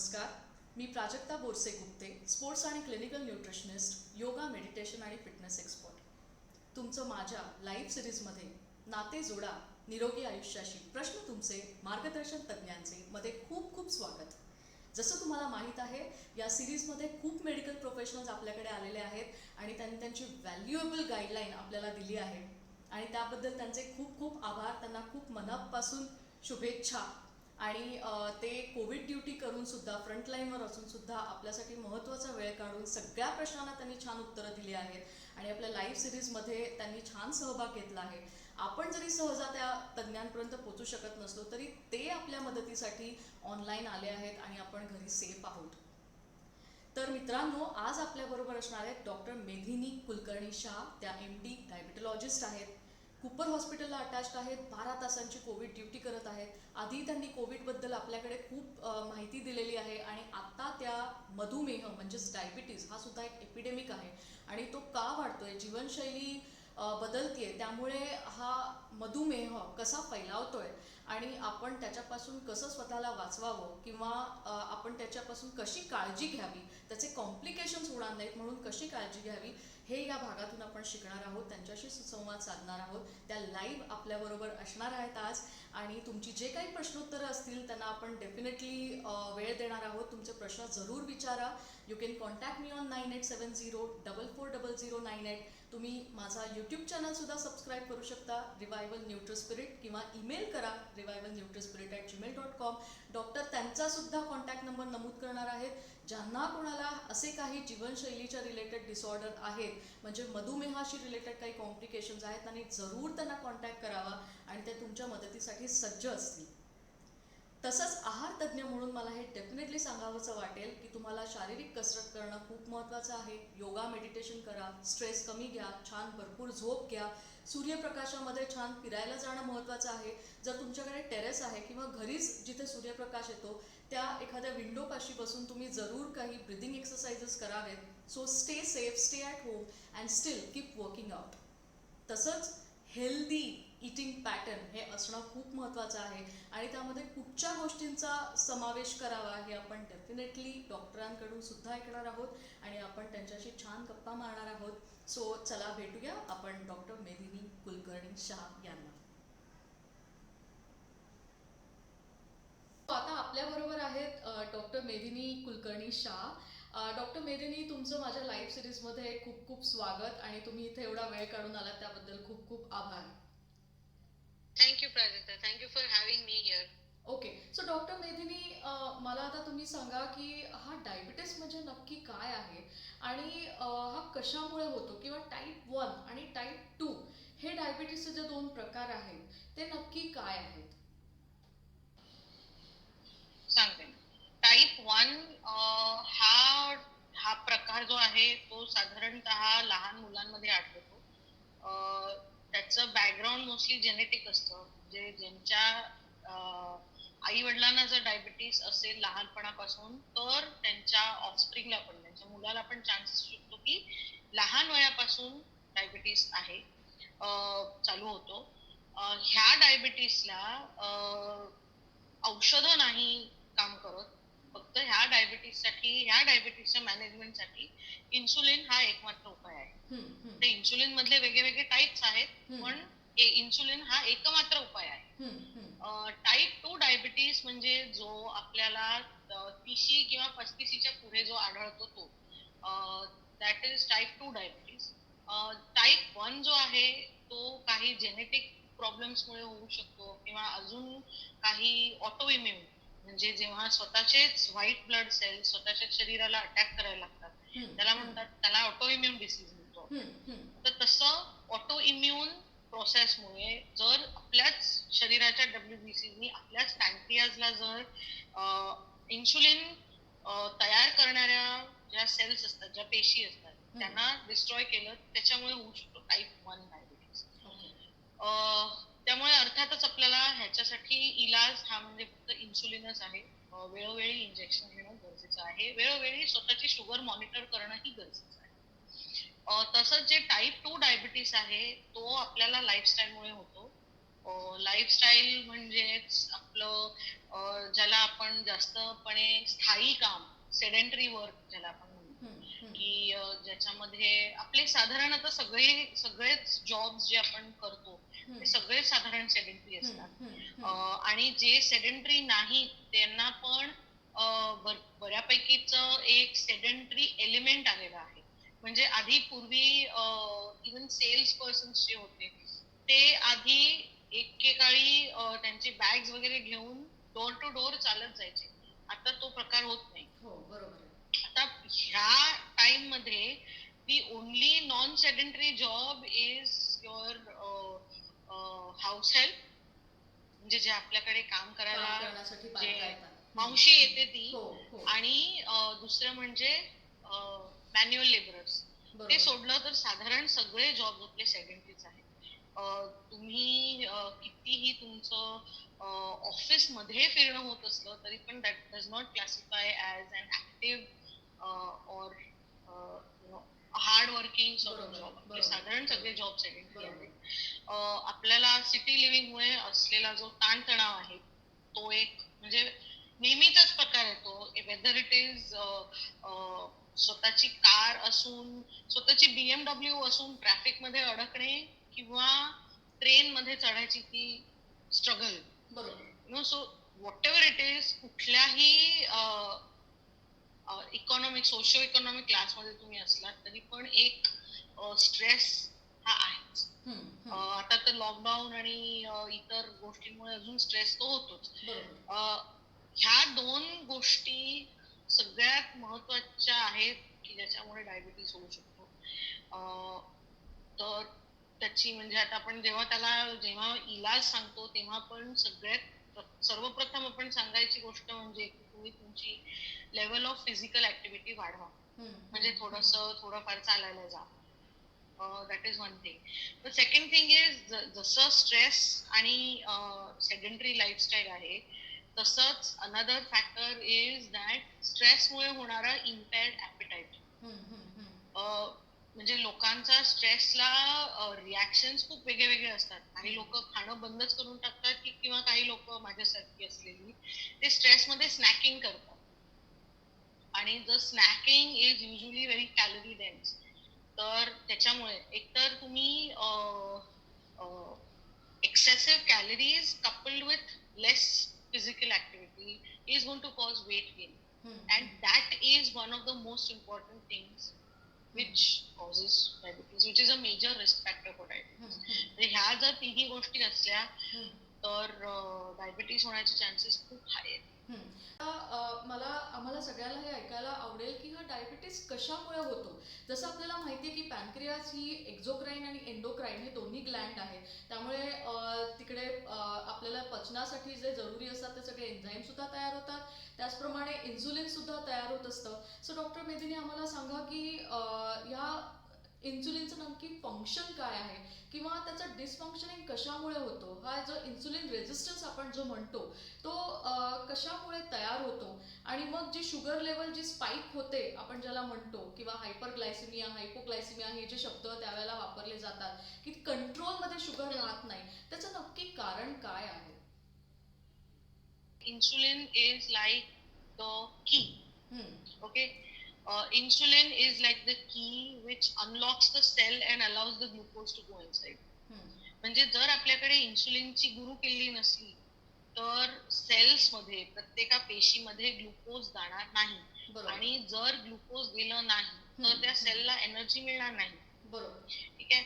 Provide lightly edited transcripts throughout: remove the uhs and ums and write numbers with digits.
नमस्कार. मी प्राजक्ता बोरसे गुप्ते, स्पोर्ट्स आणि clinical nutritionist, yoga, meditation आणि फिटनेस एक्सपर्ट. तुमचं माझ्या लाईव्ह सिरीजमध्ये नाते जोडा निरोगी आयुष्याशी प्रश्न तुमचे मार्गदर्शन तज्ज्ञांचे मध्ये खूप खूप स्वागत. जसं तुम्हाला माहीत आहे, या सिरीजमध्ये खूप मेडिकल प्रोफेशनल्स आपल्याकडे आलेले आहेत आणि त्यांनी त्यांची व्हॅल्युएबल गाईडलाईन आपल्याला दिली आहे आणि त्याबद्दल त्यांचे खूप खूप आभार. त्यांना खूप मनापासून शुभेच्छा. आणि ते कोविड ड्युटी करून सुद्धा फ्रंटलाईनवर असून सुद्धा आपल्यासाठी महत्त्वाचा वेळ काढून सगळ्या प्रश्नांना त्यांनी छान उत्तरं दिली आहेत आणि आपल्या लाईव्ह सिरीजमध्ये त्यांनी छान सहभाग घेतला आहे. आपण जरी सहजा त्या तज्ज्ञांपर्यंत पोहोचू शकत नसलो तरी ते आपल्या मदतीसाठी ऑनलाईन आले आहेत आणि आपण घरी सेफ आहोत. तर मित्रांनो, आज आपल्याबरोबर असणार आहेत डॉक्टर मेधिनी कुलकर्णी शाह. त्या MD डायबिटॉलॉजिस्ट आहेत, कुपर हॉस्पिटलला अटॅच्ड आहेत, 12 तासांची कोविड ड्युटी करत आहेत. आधी त्यांनी कोविडबद्दल आपल्याकडे खूप माहिती दिलेली आहे आणि आता त्या मधुमेह म्हणजेच डायबिटीज हा सुद्धा एक एपिडेमिक आहे आणि तो का वाढतोय, जीवनशैली बदलतीये, त्यामुळे हा मधुमेह कसा फैलावतोय आणि आपण त्याच्यापासून कसं स्वतःला वाचवावं किंवा आपण त्याच्यापासून कशी काळजी घ्यावी, त्याचे कॉम्प्लिकेशन्स होणार नाहीत म्हणून कशी काळजी घ्यावी, हे या भागातून आपण शिकणार आहोत. त्यांच्याशी सुसंवाद साधणार आहोत. त्या लाईव्ह आपल्याबरोबर असणार आहेत आज आणि तुमची जे काही प्रश्नोत्तरं असतील त्यांना आपण डेफिनेटली वेळ देणार आहोत. तुमचे प्रश्न जरूर विचारा. You can contact me on 9870440098. तुम्ही माझा यूट्यूब चॅनलसुद्धा सबस्क्राईब करू शकता, रिवायवल न्यूट्रिस्पिरिट, किंवा ईमेल करा revivalnutrispirit@gmail.com. डॉक्टर त्यांचासुद्धा कॉन्टॅक्ट नंबर नमूद करणार आहेत. ज्यांना कोणाला असे काही जीवनशैलीच्या रिलेटेड डिसऑर्डर आहेत, म्हणजे मधुमेहाशी रिलेटेड काही कॉम्प्लिकेशन्स आहेत, त्यांनी जरूर त्यांना कॉन्टॅक्ट करावा आणि ते तुमच्या मदतीसाठी सज्ज असतील. तसंच आहार तज्ज्ञ म्हणून मला हे डेफिनेटली सांगावंसं वाटेल की तुम्हाला शारीरिक कसरत करणं खूप महत्त्वाचं आहे. योगा, मेडिटेशन करा, स्ट्रेस कमी घ्या, छान भरपूर झोप घ्या, सूर्यप्रकाशामध्ये छान फिरायला जाणं महत्त्वाचं आहे. जर तुमच्याकडे टेरेस आहे किंवा घरीच जिथे सूर्यप्रकाश येतो त्या एखाद्या विंडोपाशी बसून तुम्ही जरूर काही ब्रिदिंग एक्सरसाइजेस करावेत. So stay safe, stay at home and still keep working out. तसंच हेल्दी इटिंग पॅटर्न हे असणं खूप महत्त्वाचं आहे आणि त्यामध्ये कुठच्या गोष्टींचा समावेश करावा हे आपण डेफिनेटली डॉक्टरांकडून सुद्धा ऐकणार आहोत आणि आपण त्यांच्याशी छान गप्पा मारणार आहोत. सो चला भेटूया आपण डॉक्टर मेधिनी कुलकर्णी शाह यांना. आता आपल्याबरोबर आहेत डॉक्टर मेधिनी कुलकर्णी शाह. डॉक्टर मेधिनी, तुमचं माझ्या लाईव्ह सिरीजमध्ये खूप खूप स्वागत आणि तुम्ही इथे एवढा वेळ काढून आलात त्याबद्दल खूप खूप आभार. Thank you, Prajakta. Thank you for having me here. Okay. So doctor Medhini, मला आता तुम्ही सांगा की हा डायबिटीस म्हणजे नक्की काय आहे आणि हा कशामुळे होतो, किंवा टाईप 1 आणि टाईप 2 हे डायबिटीसचे जे दोन प्रकार आहेत ते नक्की काय आहेत? सांगते. टाईप 1 हा हा प्रकार जो आहे तो साधारणतः लहान मुलांमध्ये आढळतो. त्याचं बॅकग्राऊंड मोस्टली जेनेटिक असतं. जे ज्यांच्या आई वडिलांना जर डायबिटीस असेल लहानपणापासून तर त्यांच्या ऑफस्प्रिंगला पण, त्यांच्या मुलाला पण चान्स असू शकतो की लहान वयापासून डायबिटीस आहे चालू होतो. ह्या डायबिटीसला औषधं नाही काम करत. फक्त ह्या डायबिटीसच्या मॅनेजमेंटसाठी इन्सुलिन हा एकमात्र उपाय आहे. ते इन्सुलिन मधले वेगवेगळे टाईप्स आहेत, पण इन्सुलिन हा एकमात्र उपाय आहे. टाईप 2 डायबिटीस म्हणजे जो आपल्याला 30 किंवा 35च्या पुढे जो आढळतो तो that is type 2 diabetes. Type 1 जो आहे तो काही जेनेटिक प्रॉब्लेम्समुळे होऊ शकतो किंवा अजून काही ऑटो इम्युन, म्हणजे जेव्हा स्वतःचेच व्हाईट ब्लड सेल्स स्वतःच्या शरीराला अटॅक करायला लागतात त्याला म्हणतात, त्याला ऑटो इम्युन डिसीज म्हणतो. तर तसं ऑटो इम्युन प्रोसेसमुळे जर आपल्याच शरीराच्या WBCनी आपल्याच पॅन्क्रियाजला जर इन्सुलिन तयार करणाऱ्या ज्या सेल्स असतात, ज्या पेशी असतात, त्यांना डिस्ट्रॉय केलं, त्याच्यामुळे होऊ शकतो टाईप 1 डायबिटीस. त्यामुळे अर्थातच आपल्याला ह्याच्यासाठी इलाज हा म्हणजे फक्त इन्सुलिनच आहे. वेळोवेळी इंजेक्शन घेणं गरजेचं आहे, वेळोवेळी स्वतःची शुगर मॉनिटर करणंही गरजेचं आहे. तसंच जे टाईप 2 डायबिटीस आहे तो आपल्याला लाईफस्टाईलमुळे होतो. लाईफस्टाईल म्हणजेच आपलं ज्याला आपण जास्तपणे स्थायी काम, सेडेंटरी वर्क ज्याला आपण म्हणतो, की ज्याच्यामध्ये आपले साधारण आता सगळेच जॉब्स जे आपण करतो ते सगळे साधारण सेडेंटरी असतात. आणि जे सेडेंटरी नाही त्यांना पण बऱ्यापैकीच एक सेडेंटरी एलिमेंट आलेला आहे. म्हणजे आधी पूर्वी इव्हन सेल्स पर्सन जे होते ते आधी एकेकाळी त्यांचे बॅग्स वगैरे घेऊन डोर टू डोर चालत जायचे. आता तो प्रकार होत नाही. हो, बरोबर. आता ह्या टाइम मध्ये the only non-sedentary job is your house help, म्हणजे जे आपल्याकडे काम करायला जे मावशी येते ती, आणि दुसरं म्हणजे मॅन्युअल लेबरर्स. ते सोडलं तर साधारण सगळे जॉब आपले सेडेंटरीच आहेत. तुम्ही कितीही तुमचं ऑफिस मध्ये फिरणं होत असलं तरी पण that does not classify as an active और हार्ड वर्किंग जॉब. साधारण सगळे जॉब सेडेंटरी आहेत. आपल्याला सिटी लिव्हिंग मुळे असलेला जो ताणतणाव आहे तो एक म्हणजे नेहमीचाच प्रकार आहे तो. वेदर इट इज स्वतःची कार असून, स्वतःची BMW असून ट्रॅफिक मध्ये अडकणे, किंवा ट्रेन मध्ये चढायची ती स्ट्रगल. बरोबर. So what ever it is, कुठल्याही इकॉनॉमिक, सोशिओ इकॉनॉमिक क्लास मध्ये तुम्ही असलात तरी पण एक स्ट्रेस हा आहेच. आता तर लॉकडाऊन आणि इतर गोष्टींमुळे अजून स्ट्रेस तो होतोच. ह्या दोन गोष्टी सगळ्यात महत्वाच्या आहेत की ज्याच्यामुळे डायबिटीस होऊ शकतो. तर त्याची म्हणजे आता आपण जेव्हा इलाज सांगतो तेव्हा पण सर्वप्रथम आपण सांगायची गोष्ट म्हणजे तुम्ही तुमची लेवल ऑफ फिजिकल ऍक्टिव्हिटी वाढवा. म्हणजे थोडंफार चालायला जा. That is one thing. The second thing is, जसं स्ट्रेस आणि सेडेंटरी लाईफस्टाईल आहे तसंच अनदर फॅक्टर इज दॅट स्ट्रेसमुळे होणारा इम्पेअर्ड ॲपेटाईट. म्हणजे लोकांचा स्ट्रेसला रिॲक्शन्स खूप वेगळे असतात. काही लोक खाणं बंदच करून टाकतात, किंवा काही लोक माझ्यासारखी असलेली ते स्ट्रेसमध्ये स्नॅकिंग करतात. आणि the snacking is usually very calorie dense. तर त्याच्यामुळे एकतर तुम्ही excessive calories coupled with less physical activity is going to cause weight gain. And that is one of the most important things which causes diabetes, which is a major risk factor for diabetes. ह्या जर तिन्ही गोष्टी असल्या तर diabetes होण्याचे chances खूप हाय आहेत. आम्हाला सगळ्याला हे ऐकायला आवडेल की हा डायबिटीस कशामुळे होतो. जसं आपल्याला माहिती आहे की पॅनक्रियास ही एक्झोक्राईन आणि एंडोक्राईन हे दोन्ही ग्लँड आहेत. त्यामुळे तिकडे आपल्याला पचनासाठी जे जरुरी असतात ते सगळे एन्झाईम सुद्धा तयार होतात. त्याचप्रमाणे इन्सुलिन सुद्धा तयार होत असतं. सो डॉक्टर मेदिनी आम्हाला सांगा की ह्या इन्सुलिनचं नक्की फंक्शन काय आहे, किंवा त्याचं डिसफंक्शनिंग कशामुळे होतो. हा जो इन्सुलिन रेझिस्टन्स आपण जो म्हणतो तो कशामुळे तयार होतो, आणि मग जी शुगर लेवल जी स्पाइक होते आपण ज्याला म्हणतो, किंवा हायपरग्लायसिमिया, हायपोग्लायसिमिया हे जे शब्द त्यावेळेला वापरले जातात की कंट्रोलमध्ये शुगर राहत नाही, त्याचं नक्की कारण काय आहे. Insulin is like the key. Okay. Insulin is like the key which unlocks the cell and allows the glucose to go inside. म्हणजे जर आपल्याकडे इन्सुलिनची गुरुकिल्ली नसली तर सेल्स मध्ये, प्रत्येका पेशीमध्ये ग्लुकोज जाणार नाही. आणि जर ग्लुकोज गेलं नाही तर त्या सेलला एनर्जी मिळणार नाही. बरोबर. ठीक आहे.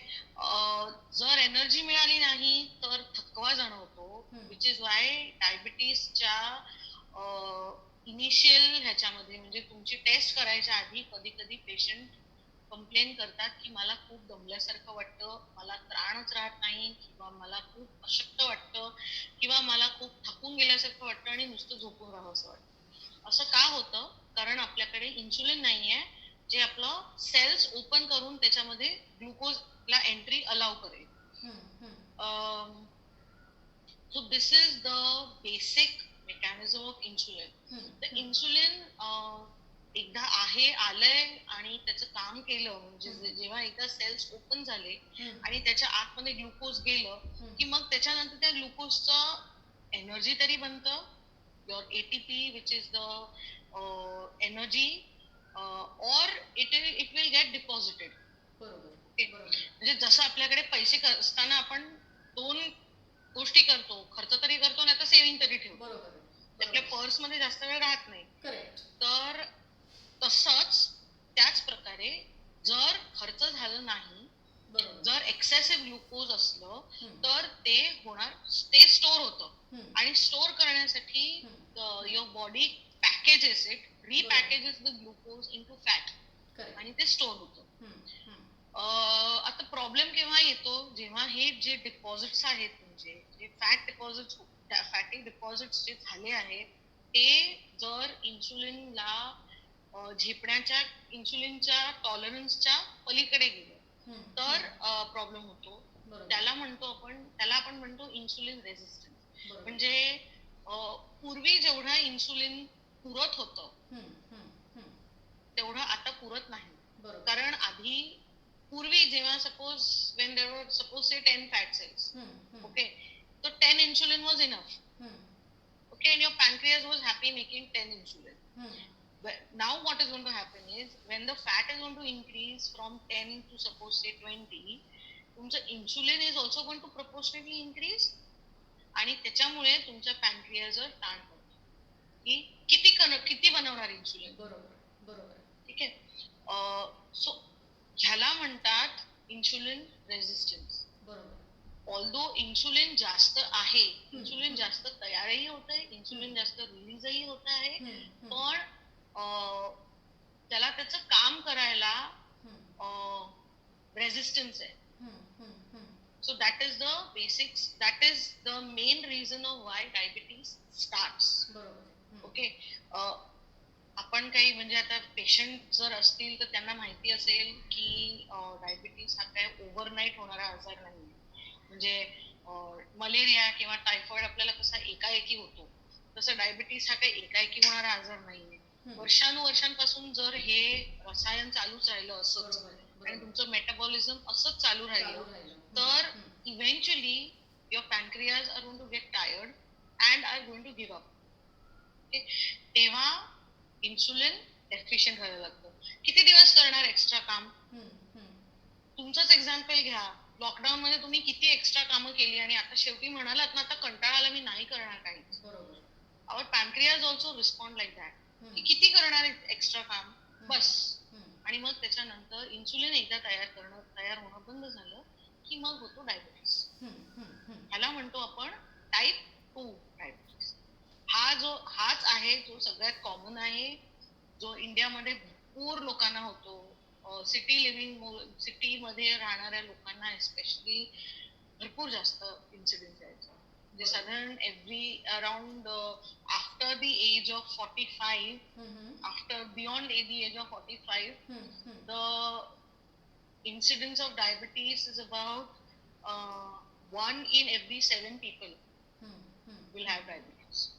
जर एनर्जी मिळाली नाही तर थकवा जाणवतो, विच इज वाय डायबिटीसच्या इनिशियल ह्याच्यामध्ये म्हणजे तुमची टेस्ट करायच्या आधी कधी कधी पेशंट कंप्लेन करतात की मला खूप दमल्यासारखं वाटतं, मला त्राणच राहत नाही, किंवा मला खूप अशक्त वाटतं, किंवा मला खूप थकून गेल्यासारखं वाटतं आणि नुसतं झोपून राहावं असं वाटतं. असं का होतं? कारण आपल्याकडे इन्सुलिन नाहीये जे आपलं सेल्स ओपन करून त्याच्यामध्ये ग्लुकोजला एंट्री अलाउ करेल. So this is the basic mechanism of insulin. The insulin एकदा आलंय आणि त्याचं काम केलं म्हणजे जेव्हा एकदा सेल्स ओपन झाले आणि त्याच्या आतमध्ये ग्लुकोज गेलं की मग त्याच्यानंतर त्या ग्लुकोजचं एनर्जी तरी बनतं, your ATP which is the energy or it will get deposited. म्हणजे जसं आपल्याकडे पैसे असताना आपण दोन गोष्टी करतो, खर्च तरी करतो नाही तर सेव्हिंग तरी ठेवतो, आपल्या पर्स मध्ये जास्त वेळ राहत नाही. तर तसंच त्याच प्रकारे जर खर्च झालं नाही, जर एक्सेसिव्ह ग्लुकोज असलं तर ते होणार, ते स्टोअर होतं आणि स्टोअर करण्यासाठी your body packages it, repackages the glucose into fat आणि ते स्टोअर होतं. आता प्रॉब्लेम केव्हा येतो, जेव्हा हे जे डिपॉझिट्स आहेत म्हणजे जे फॅट डिपॉझिट्स, फॅटी डिपॉझिट्स जे झाले आहेत ते जर इन्सुलिनला झेपण्याच्या, इन्सुलिनच्या टॉलरन्सच्या पलीकडे गेलं तर प्रॉब्लेम होतो. त्याला आपण म्हणतो इन्सुलिन रेझिस्टन्स. म्हणजे पूर्वी जेवढा इन्सुलिन पुरत होतं तेवढं आता पुरत नाही. कारण पूर्वी जेव्हा suppose when there were suppose say 10 fat cells, okay, so 10 insulin was enough, okay, and your pancreas was happy making 10 insulin. But now what is going to happen is when the fat is going to increase from 10 to suppose say 20, तुमचं insulin is also going to proportionately increase आणि त्याच्यामुळे तुमच्या पॅनक्रियाजवर ताण पडतो की किती बनवणार insulin. ठीक आहे. सो ह्याला म्हणतात इन्सुलिन रेझिस्टन्स. ऑल्दो इन्सुलिन जास्त आहे, इन्सुलिन जास्त तयारही होत आहे, इन्सुलिन जास्त रिलीजही होत आहे, पण त्याला त्याचं काम करायला रेझिस्टन्स आहे. So that is the basics, that is the main reason of why diabetes starts. Okay. आपण काही म्हणजे आता पेशंट जर असतील तर त्यांना माहिती असेल की डायबिटीस हा काय ओव्हरनाईट होणारा आजार नाही. म्हणजे मलेरिया किंवा टायफॉइड आपल्याला कसा एकाएकी होतो, तसं डायबिटीस हा काही एकाएकी होणारा आजार नाहीये. वर्षानुवर्षांपासून जर हे रसायन चालूच राहिलं असंच आणि तुमचं मेटाबॉलिझम असंच चालू राहिलं तर eventually your pancreas are going to get tired and are going to give up. तेव्हा इन्सुलिन एफिशियंट व्हायला लागतं. किती दिवस करणार एक्स्ट्रा काम? तुमचंच एक्झाम्पल घ्या, लॉकडाऊन मध्ये तुम्ही किती एक्स्ट्रा कामं केली आणि आता शेवटी म्हणालात ना आता कंटाळा आला, मी नाही करणार काहीच. Our pancreas also respond like that. किती करणार एक्स्ट्रा काम, बस. आणि मग त्याच्यानंतर इन्सुलिन एकदा तयार होणं बंद झालं की मग होतो डायबिटीस. ह्याला म्हणतो आपण टाईप 2 डायबिटीस. हाच आहे जो सगळ्यात कॉमन आहे, जो इंडियामध्ये भरपूर लोकांना होतो. सिटी मध्ये राहणाऱ्या लोकांना एस्पेशली भरपूर जास्त इन्सिडेंट यायचा. म्हणजे साधारण around after the age of 45, after beyond the age of 45, the incidence of diabetes is about 1 in every 7 people will have diabetes.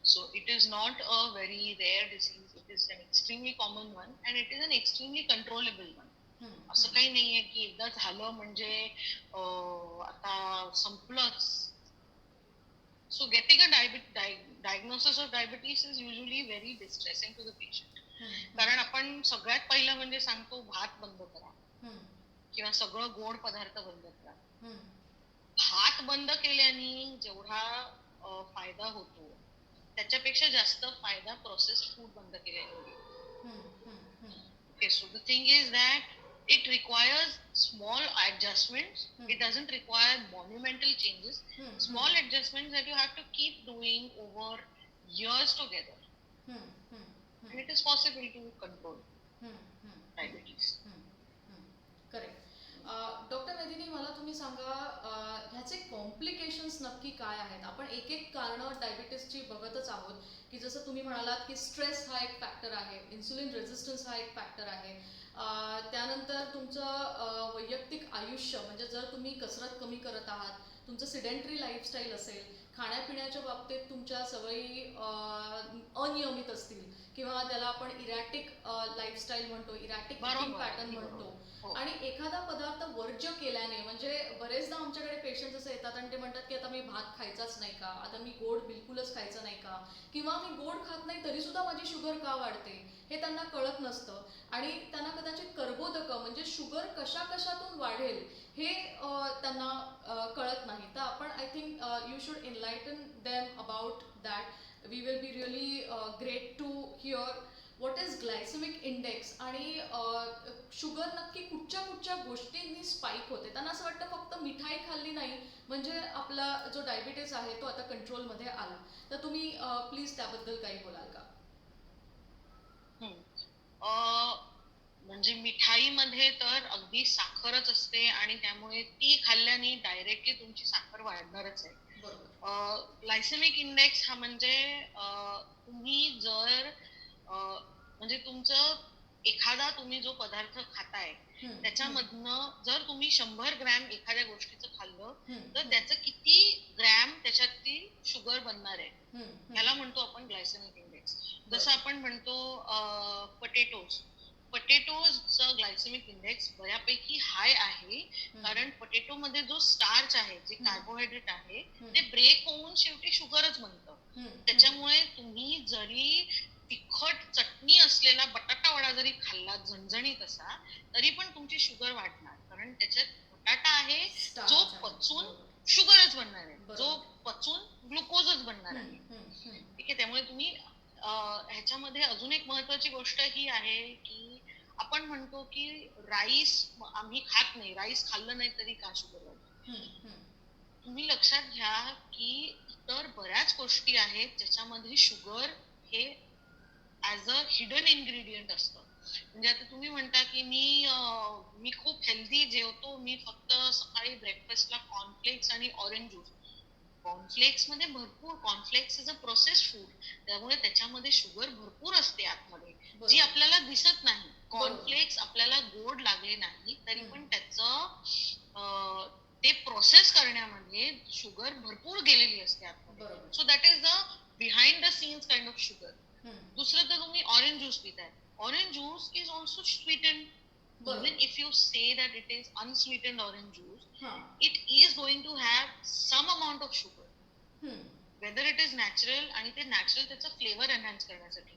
So it is not a very rare disease, it is an extremely common one and it is an extremely controllable one. असं काही नाहीये की एकदा झालं म्हणजे आता संपलंच. So getting a diagnosis of diabetes is usually very distressing to the patient. कारण आपण सगळ्यात पहिलं म्हणजे सांगतो भात बंद करा किंवा सगळं गोड पदार्थ बंद करा. भात बंद केल्याने जेवढा फायदा होतो त्याच्यापेक्षा जास्त फायदा प्रोसेस्ड फूड बंद केल्याने. Okay, so the thing is that it requires small adjustments. It doesn't require monumental changes. Small adjustments that you have to keep doing over years together. And it is possible to control diabetes. Correct. Doctor मेदिनी, मला तुम्ही सांगा ह्याचे complications नक्की काय आहेत? आपण एक एक कारणं डायबिटीसची बघतच आहोत की जसं तुम्ही म्हणालात की स्ट्रेस हा एक फॅक्टर आहे, इन्सुलिन रेझिस्टन्स हा एक फॅक्टर आहे, त्यानंतर तुमचं वैयक्तिक आयुष्य म्हणजे जर तुम्ही कसरत कमी करत आहात, तुमचं सिडेंटरी लाईफस्टाईल असेल, खाण्यापिण्याच्या बाबतीत तुमच्या सवयी अनियमित असतील किंवा त्याला आपण इरॅटिक लाईफस्टाईल म्हणतो, इरॅटिक इटिंग पॅटर्न म्हणतो, आणि एखादा पदार्थ वर्ज्य केल्याने, म्हणजे बरेचदा आमच्याकडे पेशंट्स असे येतात आणि ते म्हणतात की आता मी भात खायचाच नाही का, आता मी गोड बिलकुलच खायचं नाही का, किंवा मी गोड खात नाही तरी सुद्धा माझी शुगर का वाढते हे त्यांना कळत नसतं, आणि त्यांना कदाचित कर्बोदकं म्हणजे शुगर कशा कशातून वाढेल हे त्यांना कळत नाही. तर आपण I think you should enlighten them about that. We will be really great to hear what is glycemic index, आणि शुगर नक्की कुठच्या कुठच्या गोष्टींनी स्पाईक होते. त्यांना असं वाटतं फक्त मिठाई खाल्ली नाही म्हणजे आपला जो डायबिटीस आहे तो आता कंट्रोलमध्ये आला. तर तुम्ही प्लीज त्याबद्दल काही बोलाल का? म्हणजे मिठाईमध्ये तर अगदी साखरच असते आणि त्यामुळे ती खाल्ल्याने डायरेक्टली तुमची साखर वाढणारच आहे. ग्लायसेमिक इंडेक्स हा म्हणजे तुम्ही जर म्हणजे तुमचं एखादा तुम्ही जो पदार्थ खाताय त्याच्यामधनं जर तुम्ही 100 ग्रॅम एखाद्या गोष्टीचं खाल्लं तर त्याचं किती ग्रॅम त्याच्यातली शुगर बनणार आहे, याला म्हणतो आपण ग्लायसेमिक इंडेक्स. जसं आपण म्हणतो पटेटोजचं ग्लायसेमिक इंडेक्स बऱ्यापैकी हाय आहे, कारण पटेटो मध्ये जो स्टार्च आहे, जे कार्बोहायड्रेट आहे, ते ब्रेक होऊन शेवटी शुगरच बनतं. त्याच्यामुळे तुम्ही जरी तिखट चटणी असलेला बटाटा वडा जरी खाल्ला झणझणीत असा, तरी पण तुमची शुगर वाढणार, कारण त्याच्यात बटाटा आहे जो पचून शुगरच बनणार आहे, जो पचून ग्लुकोजच बनणार आहे. ठीक आहे. त्यामुळे तुम्ही ह्याच्यामध्ये अजून एक महत्वाची गोष्ट ही आहे की आपण म्हणतो की राईस आम्ही खात नाही, राईस खाल्लं नाही तरी का शुगर वाढते. तुम्ही लक्षात घ्या की इतर बऱ्याच गोष्टी आहेत ज्याच्यामध्ये शुगर हे ऍज अ हिडन इन्ग्रेडियंट असतं. म्हणजे आता तुम्ही म्हणता की मी खूप हेल्दी जेवतो, मी फक्त सकाळी ब्रेकफास्टला कॉर्नफ्लेक्स आणि ऑरेंज ज्यूस. कॉर्नफ्लेक्स मध्ये भरपूर, cornflakes is a process food, त्यामुळे त्याच्यामध्ये शुगर भरपूर असते आतमध्ये, जी आपल्याला दिसत नाही. कॉर्नफ्लेक्स आपल्याला गोड लागले नाही तरी पण त्याचं ते प्रोसेस करण्यामध्ये शुगर भरपूर गेलेली असते आतमध्ये. So that is the behind the scenes kind of sugar. दुसरं तर तुम्ही ऑरेंज ज्यूस पिताय, orange juice is also sweetened. Even if you say that it is unsweetened orange juice, it is going to have some amount of sugar. Whether it is natural, आणि ते natural त्याचा flavour enhance करण्यासाठी.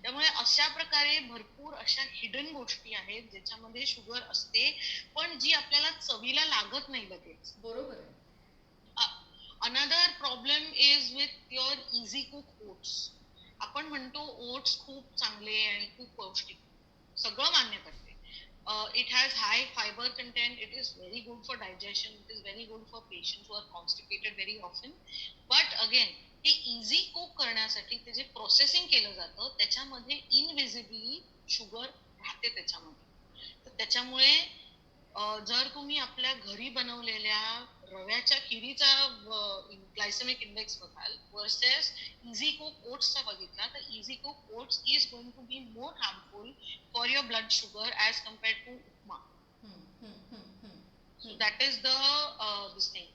त्यामुळे अशा प्रकारे भरपूर अशा hidden गोष्टी आहेत ज्याच्यामध्ये शुगर असते, पण जी आपल्याला चवीला लागत नाही लगेच. बरोबर आहे. Another problem is with your easy cook oats. आपण म्हणतो ओट्स खूप चांगले आणि खूप पौष्टिक, सगळं मान्य करते. It has high fiber content, it is very good for digestion, it is very good for patients who are constipated very often. But again, ते इझी कुक करण्यासाठी ते जे प्रोसेसिंग केलं जातं त्याच्यामध्ये इनविजिबली शुगर राहते त्याच्यामध्ये. तर त्याच्यामुळे जर तुम्ही आपल्या घरी बनवलेल्या रव्याच्या खिरीचा ग्लायसेमिक इंडेक्स बघाल वर्सेस इझी कुक ओट्सचा बघितला, तर easy cook oats is going to be more harmful for your blood sugar as compared to upma. So that is the this thing.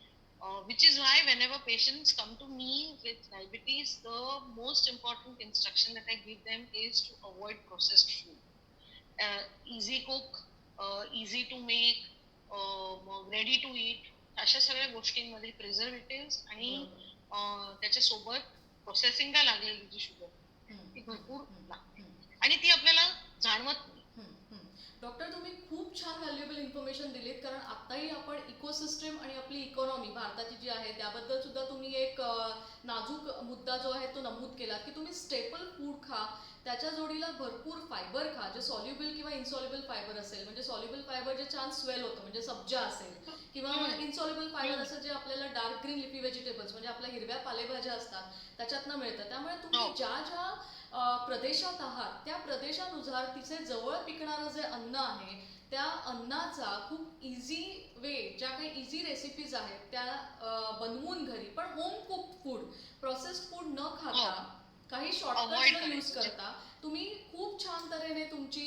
Which is why whenever patients come to me with diabetes, the most important instruction that I give them is to avoid processed food. Easy cook, easy to make, ready to eat, अशा सगळ्या गोष्टींमध्ये preservative आणि त्याच्यासोबत प्रोसेसिंगला लागलेली जी sugar ती भरपूर लागते आणि ती आपल्याला जाणवत नाही. डॉक्टर, तुम्ही खूप छान व्हॅल्युएबल इन्फॉर्मेशन दिलीत, कारण आताही आपण इकोसिस्टम आणि आपली इकॉनॉमी भारताची जी आहे त्याबद्दल सुद्धा तुम्ही एक नाजूक मुद्दा जो आहे तो नमूद केला की तुम्ही स्टेपल फूड खा, त्याच्या जोडीला भरपूर फायबर खा, जे सॉल्युबल किंवा इनसॉल्युबल फायबर असेल, म्हणजे सॉल्युबल फायबर जे छान स्वेल होतं म्हणजे सब्जा असेल, किंवा इनसॉल्युबल फायबर असं जे आपल्याला डार्क ग्रीन लिफी व्हेजिटेबल्स म्हणजे आपल्या हिरव्या पालेभाज्या असतात त्याच्यातनं मिळतं. त्यामुळे तुम्ही ज्या ज्या प्रदेशात आहात त्या प्रदेशानुसार तिचे जवळ पिकणारं जे अन्न आहे त्या अन्नाचा खूप इझी वे, ज्या काही इझी रेसिपीज आहेत त्या बनवून घरी, पण home cook food, processed food न खाता, काही शॉर्टकट न यूज करता तुम्ही खूप छान तऱ्हेने तुमची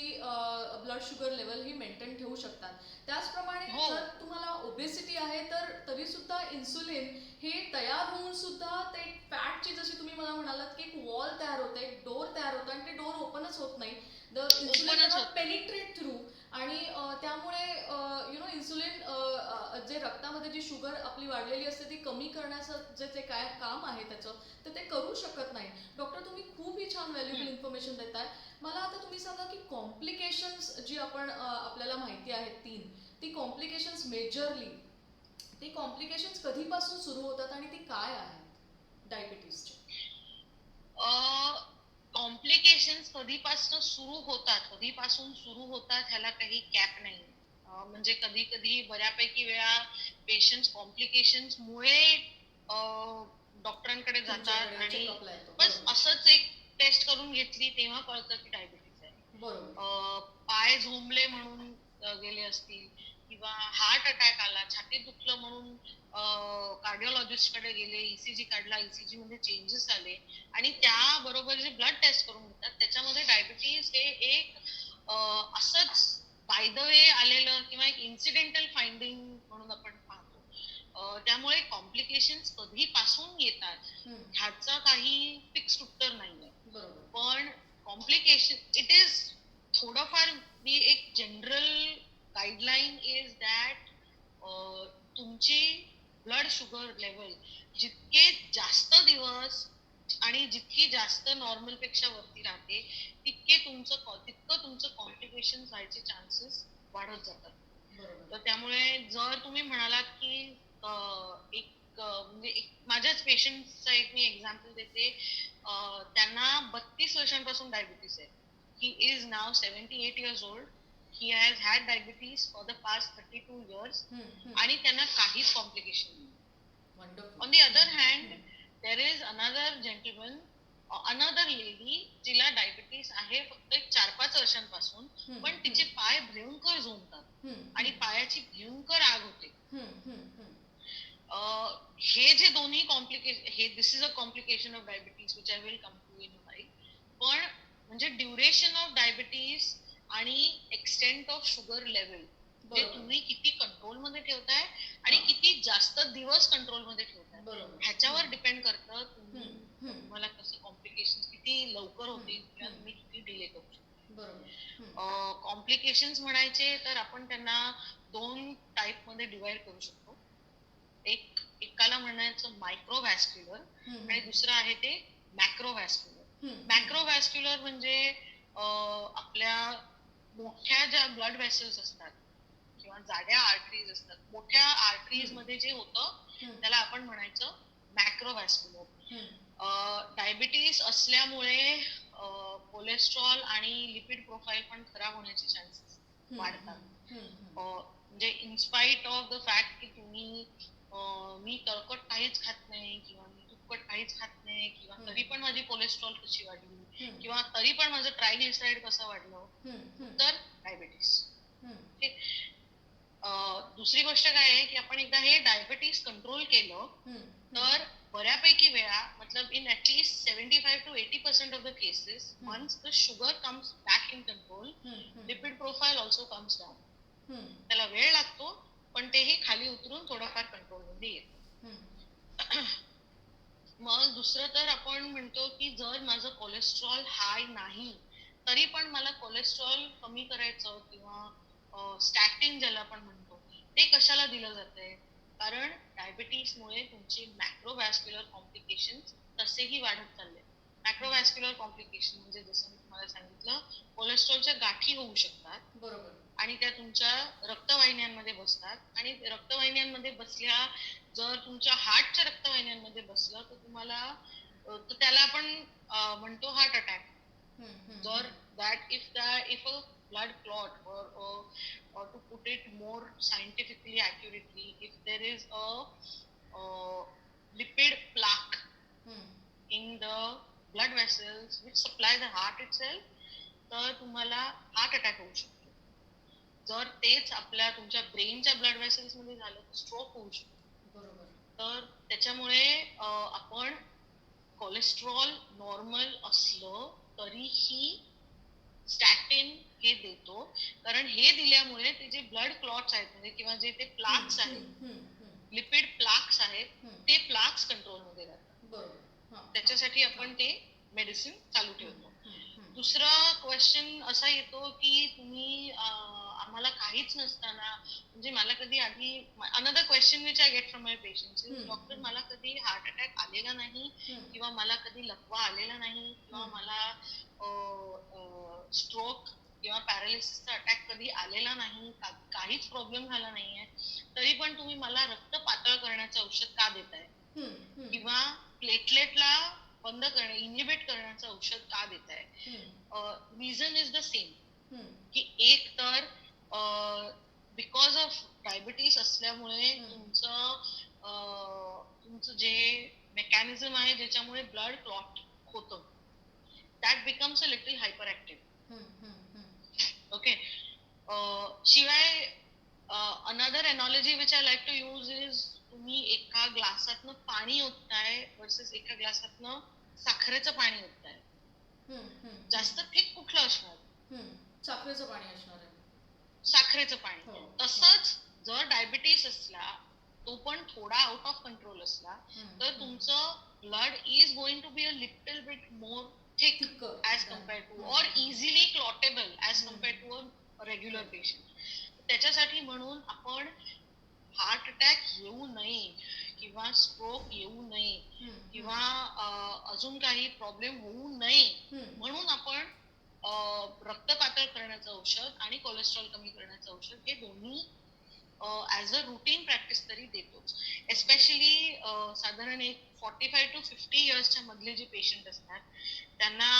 ब्लड शुगर लेवल ही मेंटेन ठेवू शकतात. त्याचप्रमाणे जर तुम्हाला ओबेसिटी आहे तर तरी सुद्धा इन्सुलिन हे तयार होऊन सुद्धा ते फॅटची, जशी तुम्ही मला म्हणालात की एक वॉल तयार होते, एक डोर तयार होतं आणि ते डोर रक्तामध्ये जी शुगर आपली वाढलेली असते ती कमी करण्याचं जे काय काम आहे त्याचं, तर ते करू शकत नाही. डॉक्टर, तुम्ही खूपही छान व्हॅल्युएबल इन्फॉर्मेशन देताय. मला आता तुम्ही सांगा की कॉम्प्लिकेशन्स जी आपण आपल्याला माहिती आहेत 3, ती कॉम्प्लिकेशन्स मेजरली, ती कॉम्प्लिकेशन्स कधीपासून सुरू होतात आणि ती काय आहेत डायबिटीसची? कॉम्प्लिकेशन्स कधीपासून सुरू होतात ह्याला काही कॅप नाही. म्हणजे कधी कधी बऱ्यापैकी वेळा पेशंट कॉम्प्लिकेशन्स मुळे डॉक्टरांकडे जातात आणि बस असंच एक टेस्ट करून घेतली तेव्हा कळतं की डायबिटीस आहे. पाय झोंबले म्हणून गेले असतील किंवा हार्ट अटॅक आला, छातीत दुखलं म्हणून कार्डिओलॉजिस्ट कडे गेले, ईसीजी काढला, ईसीजी मध्ये चेंजेस आले आणि त्याबरोबर जे ब्लड टेस्ट करून घेतात त्याच्यामध्ये डायबिटीस हे एक असंच बाय द वे आलेलं किंवा एक इन्सिडेंटल फाइंडिंग म्हणून आपण पाहतो. त्यामुळे कॉम्प्लिकेशन्स कधीपासून येतात ह्याचं काही फिक्स्ड उत्तर नाहीये. पण कॉम्प्लिकेशन इट इज थोडंफार मी एक जनरल गाईडलाईन इज दॅट तुमची ब्लड शुगर लेवल जितके जास्त दिवस आणि जितकी जास्त नॉर्मल पेक्षा वरती राहते तितकं तुमचं कॉम्प्लिकेशन व्हायचे चान्सेस वाढत जातात. तर त्यामुळे जर तुम्ही म्हणालात की म्हणजे माझ्याच पेशंटचा एक मी एक्झाम्पल देते. त्यांना 32 वर्षांपासून डायबिटीस आहे. He is now 78 years old. He has had diabetes for the past 32 years आणि त्यांना काहीच कॉम्प्लिकेशन नाही. On the other hand, there is another gentleman, another lady, जिला डायबिटीस आहे फक्त 4-5 वर्षांपासून, पण तिचे पाय भयंकर झोंबतात आणि पायाची भयंकर आग होते. हे जे दोन्ही कॉम्प्लिकेशन, this is a complication of diabetes which I will come to in life. पण म्हणजे ड्युरेशन ऑफ डायबिटीस आणि एक्सटेंट ऑफ शुगर लेवल जे तुम्ही किती कंट्रोल मध्ये ठेवताय आणि किती जास्त दिवस कंट्रोल मध्ये ठेवताय ह्याच्यावर डिपेंड करतं तुम्हाला कसं कॉम्प्लिकेशन किती लवकर होतील किंवा तुम्ही किती डिले करू शकता. कॉम्प्लिकेशन्स म्हणायचे तर आपण त्यांना 2 टाईप मध्ये डिवाइड करू शकतो. एकाला म्हणायचं मायक्रोव्हॅस्क्युलर आणि दुसरं आहे ते मॅक्रोव्हॅस्क्युलर. मॅक्रोव्हॅस्क्युलर म्हणजे आपल्या मोठ्या ज्या ब्लड व्हेसल्स असतात किंवा जाड्या आर्टरीज असतात, मोठ्या आर्टरीज मध्ये जे होतं त्याला आपण म्हणायचं मॅक्रोव्हॅस्क्युलर. डायबिटीस असल्यामुळे कोलेस्ट्रॉल आणि लिपिड प्रोफाईल पण खराब होण्याचे चान्सेस वाढतात. म्हणजे इनस्पाइट ऑफ द फॅक्ट की तुम्ही मी तळकट काहीच खात नाही किंवा मी तुपकट काहीच खात नाही किंवा तरी पण माझी कोलेस्ट्रॉल कशी वाढली किंवा तरी पण माझं ट्रायग्लिसराईड कसं वाढलं, तर डायबिटीस. दुसरी गोष्ट काय आहे की आपण एकदा हे डायबिटीस कंट्रोल केलं तर बऱ्यापैकी वेळा मतलब in at least 75 to 80% of the cases once the sugar comes back in control, lipid profile also comes down. त्याला वेळ लागतो पण तेही खाली उतरून थोडंफार कंट्रोल मध्ये येतं. मग दुसरं तर आपण म्हणतो की जर माझं कोलेस्ट्रॉल हाय नाही तरी पण मला कोलेस्ट्रॉल कमी करायचं किंवा स्टॅटिन ज्याला आपण म्हणतो ते कशाला दिलं जातंय, कारण डायबिटीसमुळे तुमचे मॅक्रोव्हॅस्क्युलर कॉम्प्लिकेशन तसेही वाढत चालले. मॅक्रोव्हॅस्क्युलर कॉम्प्लिकेशन म्हणजे जसं मी तुम्हाला सांगितलं कोलेस्ट्रॉलच्या गाठी होऊ शकतात. बरोबर. आणि त्या तुमच्या रक्तवाहिन्यांमध्ये बसतात आणि रक्तवाहिन्यांमध्ये बसल्या जर तुमच्या हार्टच्या रक्तवाहिन्यांमध्ये बसलं तर तुम्हाला तर त्याला आपण म्हणतो हार्ट अटॅक. जर if a blood clot or to put it more scientifically accurately, if there is a lipid plaque in the blood vessels which supply the heart itself, तर तुम्हाला हार्ट अटॅक होऊ शकतो. जर तेच आपल्या तुमच्या ब्रेनच्या ब्लड वेसल्स मध्ये झालं तर स्ट्रोक होऊ शकतो. बरोबर. तर त्याच्यामुळे आपण कोलेस्ट्रॉल नॉर्मल असलं तरीही स्टॅटिन हे देतो, कारण हे दिल्यामुळे ते जे ब्लड क्लॉट्स आहेत म्हणजे किंवा जे ते प्लाक्स आहेत, लिपिड प्लाक्स आहेत, ते प्लाक्स कंट्रोल मध्ये राहतात. बरोबर. त्याच्यासाठी आपण ते मेडिसिन चालू ठेवतो. दुसरा क्वेश्चन असा येतो की तुम्ही आम्हाला काहीच नसताना, म्हणजे मला कधी आधी another question which I get from my patients, doctor मला कधी हार्ट अटॅक आलेला नाही, किंवा मला कधी लकवा आलेला नाही, किंवा मला स्ट्रोक किंवा पॅरालिसिसचा अटॅक कधी आलेला नाही, काहीच प्रॉब्लेम झाला नाहीये, तरी पण तुम्ही मला रक्त पातळ करण्याचं औषध का देताय, किंवा प्लेटलेटला बंद करणे, इनिबिट करण्याचं औषध का देताय. रिझन इज द सेम, की एक तर बिकॉज ऑफ डायबिटीस असल्यामुळे तुमचं जे मेकॅनिझम आहे ज्याच्यामुळे ब्लड क्लॉट होतं, that becomes a little hyperactive. Okay. शिवाय another analogy which I like to use is, तुम्ही एका ग्लासातनं पाणी ओतताय वर्सेस एका ग्लासातनं साखरेचं पाणी ओतताय, जास्त थिक कुठलं असणार? साखरेचं पाणी असणार आहे. साखरेचं पाणी. तसंच जर डायबिटीस असला, तो पण थोडा आउट ऑफ कंट्रोल असला, तर तुमचं blood is going to be a little bit more thick as compare to, or easily clottable as compare to a regular patient. त्याच्यासाठी म्हणून आपण हार्ट अटॅक येऊ नये, किंवा स्ट्रोक येऊ नये, किंवा अजून काही प्रॉब्लेम होऊ नये म्हणून आपण रक्त पातळ करण्याचं औषध आणि कोलेस्ट्रॉल कमी करण्याचं औषध हे दोन्ही ऍज अ रुटीन प्रॅक्टिस तरी देतोच. एस्पेशली साधारण एक 45 to 50 इयर्सच्या मधले जे पेशंट असतात त्यांना,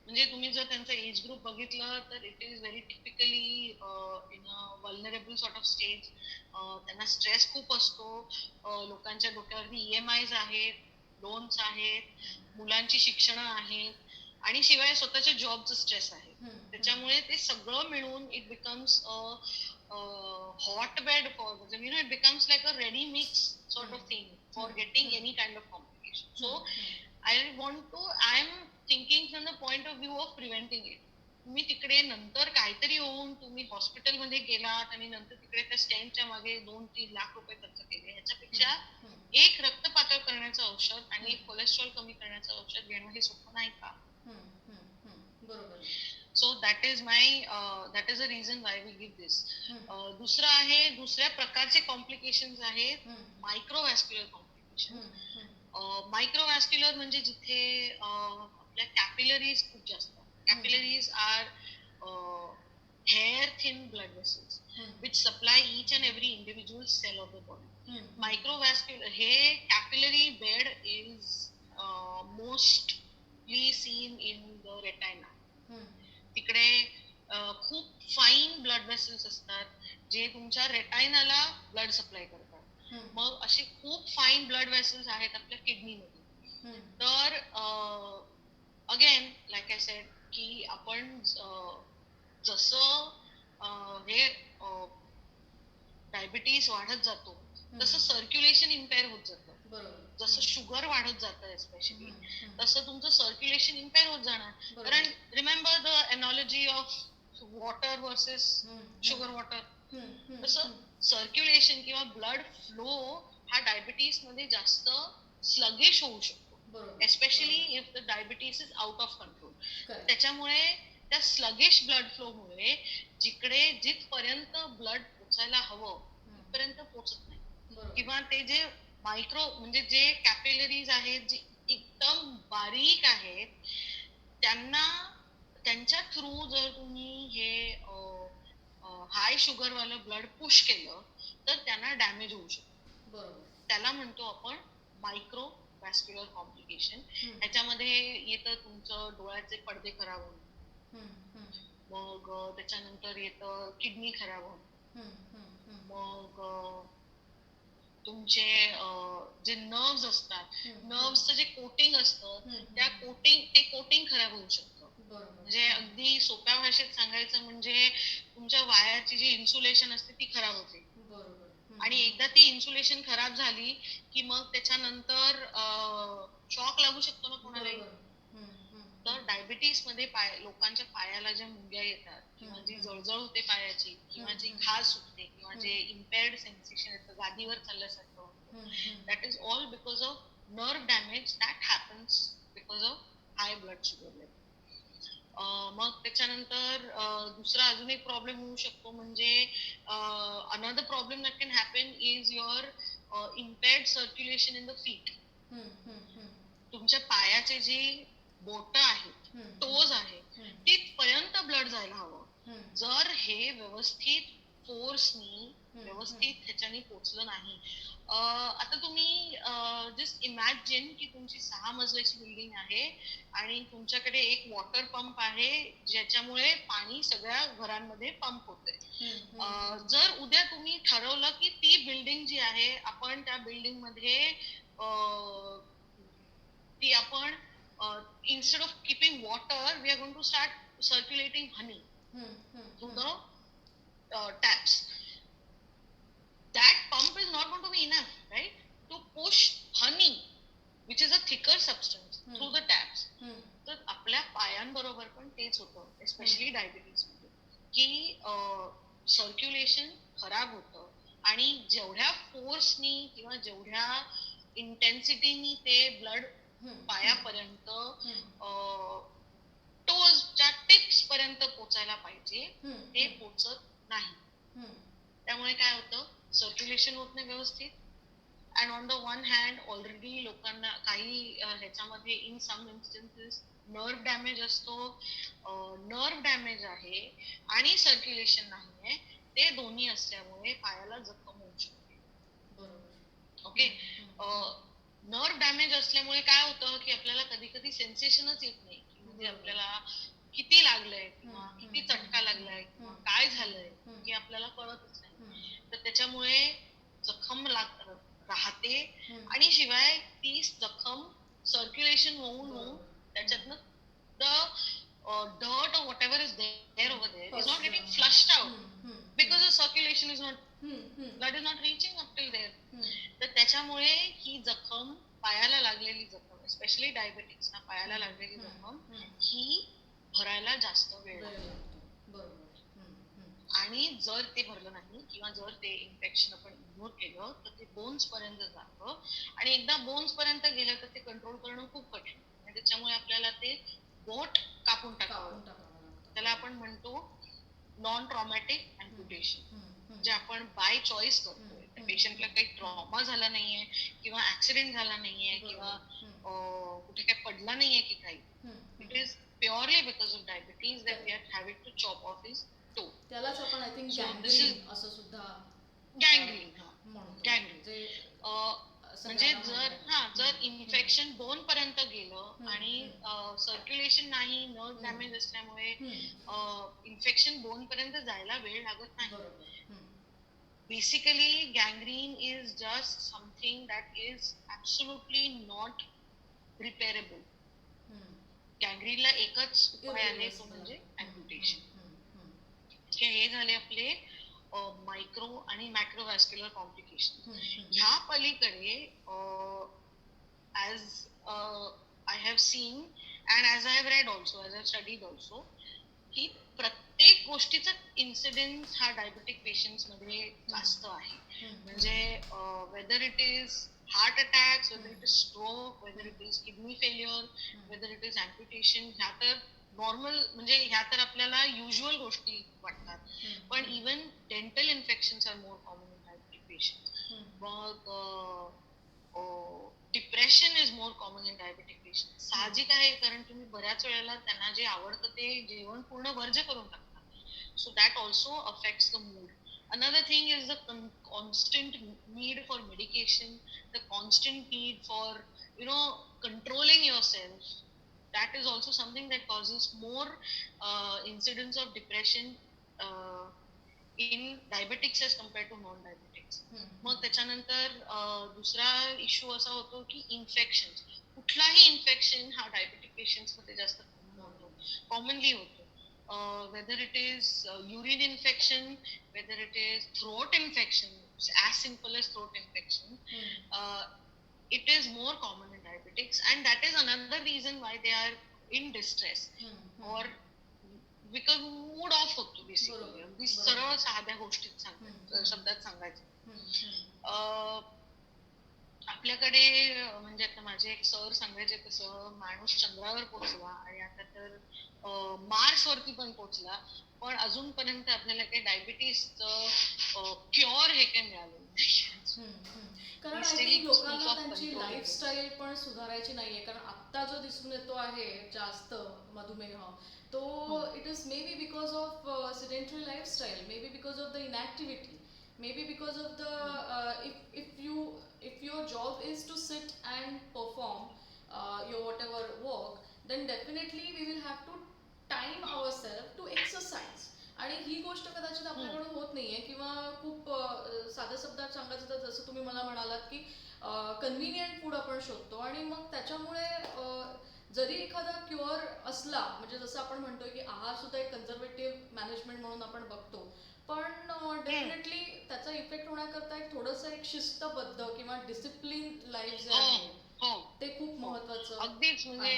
म्हणजे तुम्ही जर त्यांचा एज ग्रुप बघितलं तर it is very typically in a vulnerable sort of stage. त्यांना स्ट्रेस खूप असतो, लोकांच्या डोक्यावरती EMIs आहेत, लोन्स आहेत, मुलांची शिक्षणं आहेत, आणि शिवाय स्वतःच्या जॉबचं स्ट्रेस आहे. त्याच्यामुळे ते सगळं मिळून it becomes hotbed for, it becomes like a ready mix sort of thing for getting any kind of complication. So I am thinking from the point of view of preventing it. तुम्ही तिकडे नंतर काहीतरी होऊन तुम्ही हॉस्पिटलमध्ये गेलात आणि नंतर तिकडे त्या स्टेंटच्या मागे 2-3 लाख रुपये खर्च केले, ह्याच्यापेक्षा एक रक्त पातळ करण्याचं औषध आणि एक कोलेस्ट्रॉल कमी करण्याचं औषध घेणं हे सोपं नाही का? बरोबर. So that is the reason why we give this. दुसरं आहे, दुसऱ्या प्रकारचे कॉम्प्लिकेशन्स आहेत मायक्रोव्हॅस्क्युलर कॉम्प्लिकेशन. मायक्रोव्हॅस्क्युलर म्हणजे जिथे आपल्या कॅपिलरीज खूप जास्त. Capillaries are hair thin blood vessels which supply each and every individual cell of the body. Microvascular, हे capillary bed is mostly seen in the retina. तिकडे खूप फाईन ब्लड वेसल्स असतात जे तुमच्या रेटायनाला ब्लड सप्लाय करतात. मग असे खूप फाईन ब्लड वेसल्स आहेत आपल्या किडनीमध्ये. तर अगेन लाईक आय सेड की आपण जसं हे डायबिटीस वाढत जातो तसं सर्क्युलेशन इम्पेअर होत जातं. जसं शुगर वाढत जातं एस्पेशली, तसं तुमचं सर्क्युलेशन इम्पेअर होत जाणार. कारण remember the analogy of water versus sugar water, तसं सर्क्युलेशन किंवा ब्लड फ्लो हा डायबिटीस मध्ये जास्त स्लगिश होऊ शकतो, especially if the diabetes is out of control. त्याच्यामुळे त्या स्लगिश ब्लड फ्लो मुळे जिथपर्यंत ब्लड पोचायला हवं तिथपर्यंत पोचत नाही, किंवा ते जे मायक्रो म्हणजे जे कॅपिलरीज आहेत जे एकदम बारीक आहेत त्यांच्या थ्रू जर तुम्ही हे हाय शुगर वालं ब्लड पुश केलं तर त्यांना डॅमेज होऊ शकतो. त्याला म्हणतो आपण मायक्रो व्हॅस्क्युलर कॉम्प्लिकेशन. ह्याच्यामध्ये येतं तुमचं डोळ्याचे पडदे खराब होणं, मग त्याच्यानंतर येतं किडनी खराब होणं, मग तुमचे जे नर्व्स असतात, नर्व्सचं जे कोटिंग असतं ते कोटिंग खराब होऊ शकतं. म्हणजे अगदी सोप्या भाषेत सांगायचं म्हणजे तुमच्या वायाची जी इन्सुलेशन असते ती खराब होते. आणि एकदा ती इन्सुलेशन खराब झाली की मग त्याच्यानंतर शॉक लागू शकतो ना कोणालाही. तर डायबिटीस मध्ये लोकांच्या पायाला ज्या मुंग्या येतात, किंवा जी जळजळ होते पायाची, किंवा जी खाज सुटते, किंवा जे इम्पेअर्ड सेन्सेशन येतं, गादीवर चालल्यासारखं, that is all because of nerve damage that happens because of high blood sugar level. मग त्याच्यानंतर दुसरा अजून एक प्रॉब्लेम होऊ शकतो म्हणजे another problem that can happen is your impaired circulation in the feet. तुमच्या पायाचे जे बोट आहेत, टोज आहेत, तिथपर्यंत ब्लड जायला हवं. जर हे व्यवस्थित फोर्सनी व्यवस्थित ह्याच्याने पोचलं नाही. आता तुम्ही जस्ट इमॅजिन की तुमची 6 मजल्याची बिल्डिंग आहे आणि तुमच्याकडे एक वॉटर पंप आहे ज्याच्यामुळे पाणी सगळ्या घरांमध्ये पंप होतंय. जर उद्या तुम्ही ठरवलं की ती बिल्डिंग जी आहे आपण त्या बिल्डिंग मध्ये ती आपण instead of keeping water we are going to start circulating honey through the taps. That pump is not going to be enough, right, to push honey which is a thicker substance through the taps. तर आपल्या पायांबरोबर पण तेच होतं especially diabetes मध्ये की circulation खराब होतं आणि जेवढ्या फोर्सनी किंवा जेवढ्या इंटेन्सिटीनी ते ब्लड पायापर्यंत टोजच्या टिप्स पर्यंत पोचायला पाहिजे ते पोचत नाही. त्यामुळे काय होतं, सर्क्युलेशन होत नाही व्यवस्थित. And on the one hand already लोकांना काही ह्याच्यामध्ये in some instances nerve damage असतो, नर्व डॅमेज आहे आणि सर्क्युलेशन नाहीये, ते दोन्ही असल्यामुळे पायाला जखम होऊ शकते. ओके. नर्व डॅमेज असल्यामुळे काय होतं की आपल्याला कधी कधी सेन्सेशनच येत नाही, म्हणजे आपल्याला किती लागलंय किंवा किती चटका लागलाय किंवा काय झालंय हे आपल्याला कळतच नाही. तर त्याच्यामुळे जखम राहते आणि शिवाय ती जखम सर्क्युलेशन होऊन त्याच्यातनं dirt or whatever is there over there is not getting flushed out because the circulation is not blood is not reaching up till there. तर त्याच्यामुळे ही जखम पायाला लागलेली जखम एस्पेशली डायबेटिक्सना पायाला लागलेली जखम ही भरायला जास्त वेळ लागतो. आणि जर ते भरलं नाही किंवा जर ते इन्फेक्शन आपण इग्नोर केलं तर ते बोन्स पर्यंत जातं आणि एकदा बोन्स पर्यंत गेलं तर ते कंट्रोल करणं खूप कठीण. त्याच्यामुळे आपल्याला ते बोट कापून टाकावं. त्याला आपण म्हणतो नॉन ट्रॉमॅटिक अँप्युटेशन, जे आपण बाय चॉईस करतोय. त्या पेशंटला काही ट्रॉमा झाला नाहीये किंवा ऍक्सिडेंट झाला नाहीये किंवा कुठे काही पडला नाहीये की काही. It is purely because of diabetes that we are having to chop off his toe. त्यालाच आपण आय थिंक गँग्रीन असं सुद्धा गँग्रीन म्हणजे जर इन्फेक्शन बोन पर्यंत गेलं आणि सर्क्युलेशन नाही, नर्व डॅमेज असल्यामुळे इन्फेक्शन बोन पर्यंत जायला वेळ लागत नाही. Basically gangrene is just something that is absolutely not repairable. गँग्रीनला एकच उपाय आहे, तो म्हणजे अँप्युटेशन. हे झाले आपले मायक्रो आणि मॅक्रोव्हॅस्क्युलर कॉम्प्लिकेशन. ह्या पलीकडे as I have seen and as I have red also, as I have studied also, की प्रत्येक गोष्टीचा इन्सिडेन्स हा डायबेटिक पेशंट्स मध्ये जास्त आहे. म्हणजे whether it is heart attacks, whether it is stroke, whether it is kidney failure, whether it is amputation, ह्या तर नॉर्मल म्हणजे ह्या तर आपल्याला युज्युअल गोष्टी वाटतात. पण even dental infections are more common in diabetic patients. मग depression is more common in diabetic patient. साहजिक आहे, कारण तुम्ही बऱ्याच वेळेला त्यांना जे आवडतं ते जेवण पूर्ण वर्ज्य करून टाकतात. So that also affects the mood. Another thing is the constant need for medication, the constant need for, controlling yourself. That is also something that causes more incidence of depression in diabetics as compared to non-diabetics. मग त्याच्यानंतर दुसरा issue असा होतो की infection. कुठलाही infection हा diabetic patients मध्ये जास्त कॉमनली होतो. Whether it is urine infection, whether it is throat infection, as simple as throat infection, it is more common in diabetics, and that is another reason why they are in distress or because mood off होतो basically. अगदी सरळ साध्या गोष्टीत शब्दात सांगायचं. आपल्याकडे म्हणजे आता माझे एक सर सांगायचे, कसं माणूस चंद्रावर पोहोचला आणि आता तर मार्स वरती पण पोहोचला, पण अजूनपर्यंत आपल्याला काही डायबिटीसचं क्युअर हे काही मिळालं नाही. कारण आय थिंक लोकांना त्यांची लाईफस्टाईल पण सुधारायची नाहीये, कारण आत्ता जो दिसून येतो आहे जास्त मधुमेह, तो it is may be because of sedentary lifestyle, may be because of the inactivity, maybe because of the if your job is to sit and perform your whatever work, then definitely we will have to time ourselves to exercise. आणि ही गोष्ट कदाचित आपल्याकडून होत नाहीये, किंवा खूप साध्या शब्दात सांगायचं तर जसं तुम्ही मला म्हणालात की कन्व्हिनियंट फूड आपण शोधतो, आणि मग त्याच्यामुळे जरी एखादा क्युअर असला, म्हणजे जसं आपण म्हणतोय की आहार सुद्धा एक कन्झर्वेटिव्ह मॅनेजमेंट म्हणून आपण बघतो, पण डेफिनेटली त्याचा इफेक्ट होण्याकरता एक थोडंसं एक शिस्तबद्ध किंवा डिसिप्लिन लाईफ जे आहे ते खूप महत्वाचं. अगदीच, म्हणजे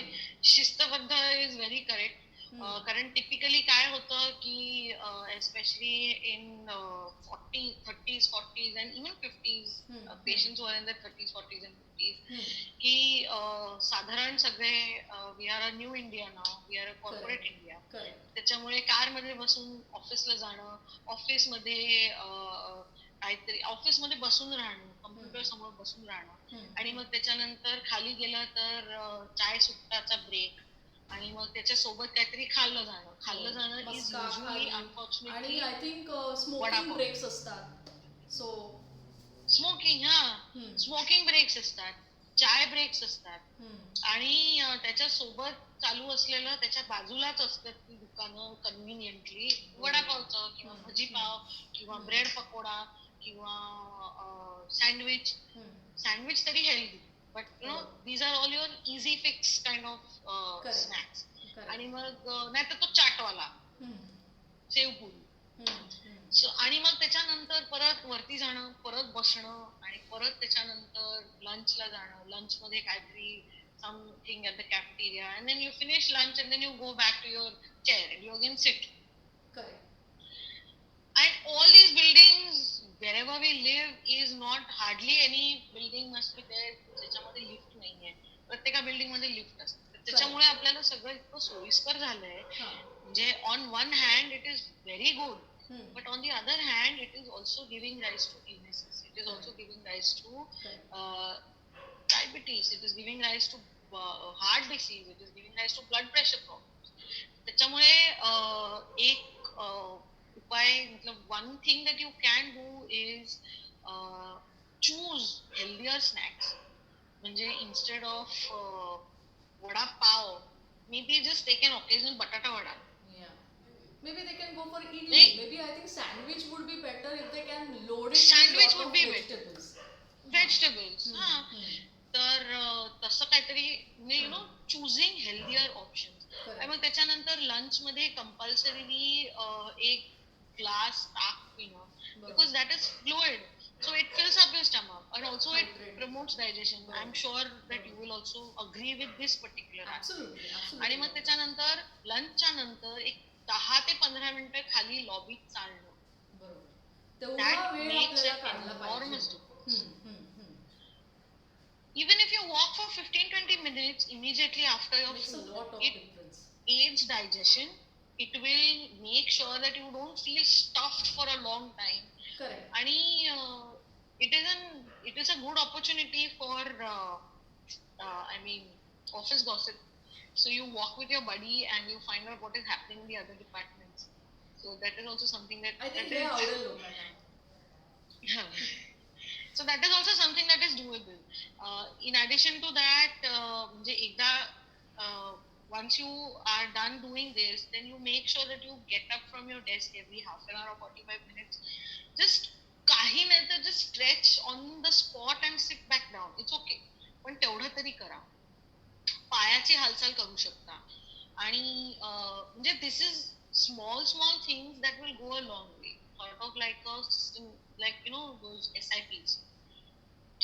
शिस्तबद्ध इज व्हेरी करेक्ट. कारण टिपिकली काय होतं की especially in 30s 40s and even 50s patients वर in the 30s 40s and 50s, की साधारण सगळे we are a new India नाव, we are a corporate India, त्याच्यामुळे कारमध्ये बसून ऑफिसला जाणं, ऑफिसमध्ये काहीतरी ऑफिसमध्ये बसून राहणं, कम्प्युटर समोर बसून राहणं, आणि मग त्याच्यानंतर खाली गेलं तर चाय सुट्टाचा ब्रेक, आणि मग त्याच्या सोबत काहीतरी खाल्लं जाणं इज युजुअली अनफॉर्च्युनेटली. आणि आय थिंक स्मोकिंग ब्रेक्स असतात, सो स्मोकिंग ब्रेक्स असतात, चाय ब्रेक्स असतात, आणि त्याच्या सोबत चालू असलेलं त्याच्या बाजूलाच असतात ती दुकानं कन्व्हिनियंटली वडापावचं किंवा भजीपाव किंवा ब्रेड पकोडा किंवा सँडविच तरी healthy, but these are all your easy fix kind of snacks. आणि मग नाहीतर तो चाटवाला शेवपुरी. आणि मग त्याच्यानंतर परत वरती जाणं, परत बसणं, आणि परत त्याच्यानंतर लंचला जाणं, लंच मध्ये काहीतरी something at the cafeteria, and then you finish lunch and then you go back to your chair and you again sit. Correct. And all these buildings, wherever we live, is not hardly any building must be there ज्याच्यामध्ये lift नाहीये. प्रत्येक building मध्ये lift असते, त्याच्यामुळे आपल्याला सगळं इतकं सोयीस्कर झालंय. म्हणजे on one hand it is very good, but on the other hand it is also giving rise to illnesses, it is also giving rise to diabetes, it is giving rise to heart disease, it is giving rise to blood pressure problems. त्याच्यामुळे एक उपाय, मतलब one thing that you can do is choose healthier snacks. म्हणजे instead of vada pav, maybe just take an occasional batata vada. Maybe they can go for idli. Maybe I think sandwich would be better if they can load it sandwich with would be vegetables. Vegetables. तर तसं काहीतरी, you know, चुझिंग healthier options. आणि मग त्याच्यानंतर lunch मध्ये compulsorily एक glass ताक पिणं, because that is fluid, so it fills up your stomach and also it promotes digestion. I'm sure that you will also agree with this particular absolutely. आणि मग त्याच्यानंतर लंचच्या नंतर एक 10 ते 15 मिनिटं खाली लॉबीत चालणं, तेवढा वेळ आपल्याला काढला पाहिजे. Even if you walk for 15-20 minutes immediately after your food, it aids digestion. It will make sure that you don't feel stuffed for a long time. Correct. And it is a good opportunity for I mean office gossip. So you walk with your buddy and you find out what is happening in the other departments. So that is also something that I think they are आवडेल. So that is also something that is doable. In addition to that, म्हणजे एकदा once you are done doing this, then you make sure that you get up from your desk every half an hour or 45 minutes. Just काही नाही तर just stretch on the spot and sit back down. It's okay. पण तेवढं तरी करा. पायाची हालचाल करू शकता. आणि म्हणजे this is small things that will go a long way. Sort of like a system, like you know those SIPs.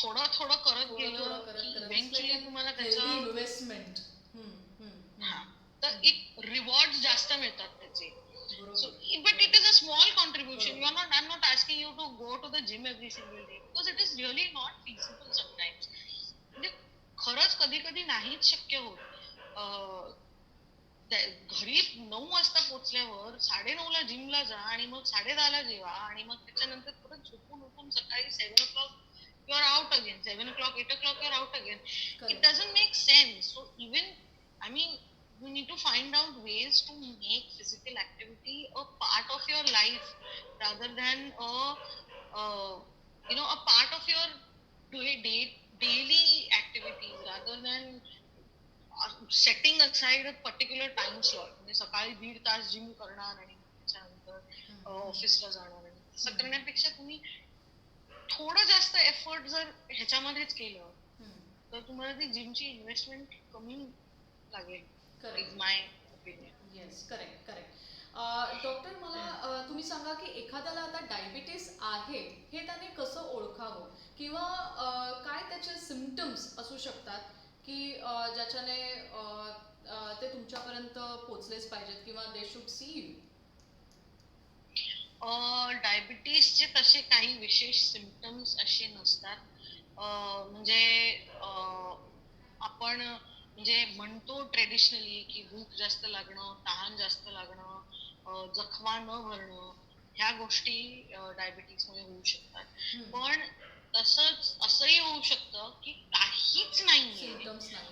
थोडं करत गेलं की इव्हेंच्युअली तुम्हाला त्याचं इन्व्हेस्टमेंट, तर एक रिवॉर्ड जास्त मिळतात त्याचे. So, but it is a small contribution. I'm not asking you to go to the gym every single day because it is really not feasible sometimes. म्हणजे खरंच कधी नाहीच शक्य होत. घरी 9 वाजता पोहोचल्यावर 9:30ला जिमला जा आणि मग 10:30ला जेवा आणि मग त्याच्यानंतर परत झोपून उठून सकाळी 7 o'clock you are out again, 7 o'clock, 8 o'clock you are out again. It doesn't make sense. So even, I mean, you need to find out ways to make physical activity a part of your life rather than a part of your daily activities, rather than setting aside a particular time slot. म्हणजे सकाळी 1.5 तास gym करणार आणि त्याच्यानंतर ऑफिसला जाणार. असं करण्यापेक्षा तुम्ही थोडं जास्त एफर्ट जर ह्याच्यामध्येच केलं तर तुम्हाला ती जिमची इन्व्हेस्टमेंट कमी लागेल. Is my opinion. Yes, correct correct. Doctor, मला तुम्ही सांगा की एखाद्याला आता डायबिटीस आहे हे त्याने कसं ओळखावं, किंवा काय त्याचे सिम्पटम्स असू शकतात की ज्याच्याने ते तुमच्यापर्यंत पोचलेच पाहिजेत किंवा दे शुड सी यू? डायबिटीसचे तसे काही विशेष सिम्पटम्स असे नसतात. म्हणजे आपण म्हणजे म्हणतो ट्रेडिशनली की भूक जास्त लागणं, तहान जास्त लागणं, जखमा न भरणं, ह्या गोष्टी डायबिटीसमुळे होऊ शकतात. पण तसंच असंही होऊ शकतं की काहीच नाहीये,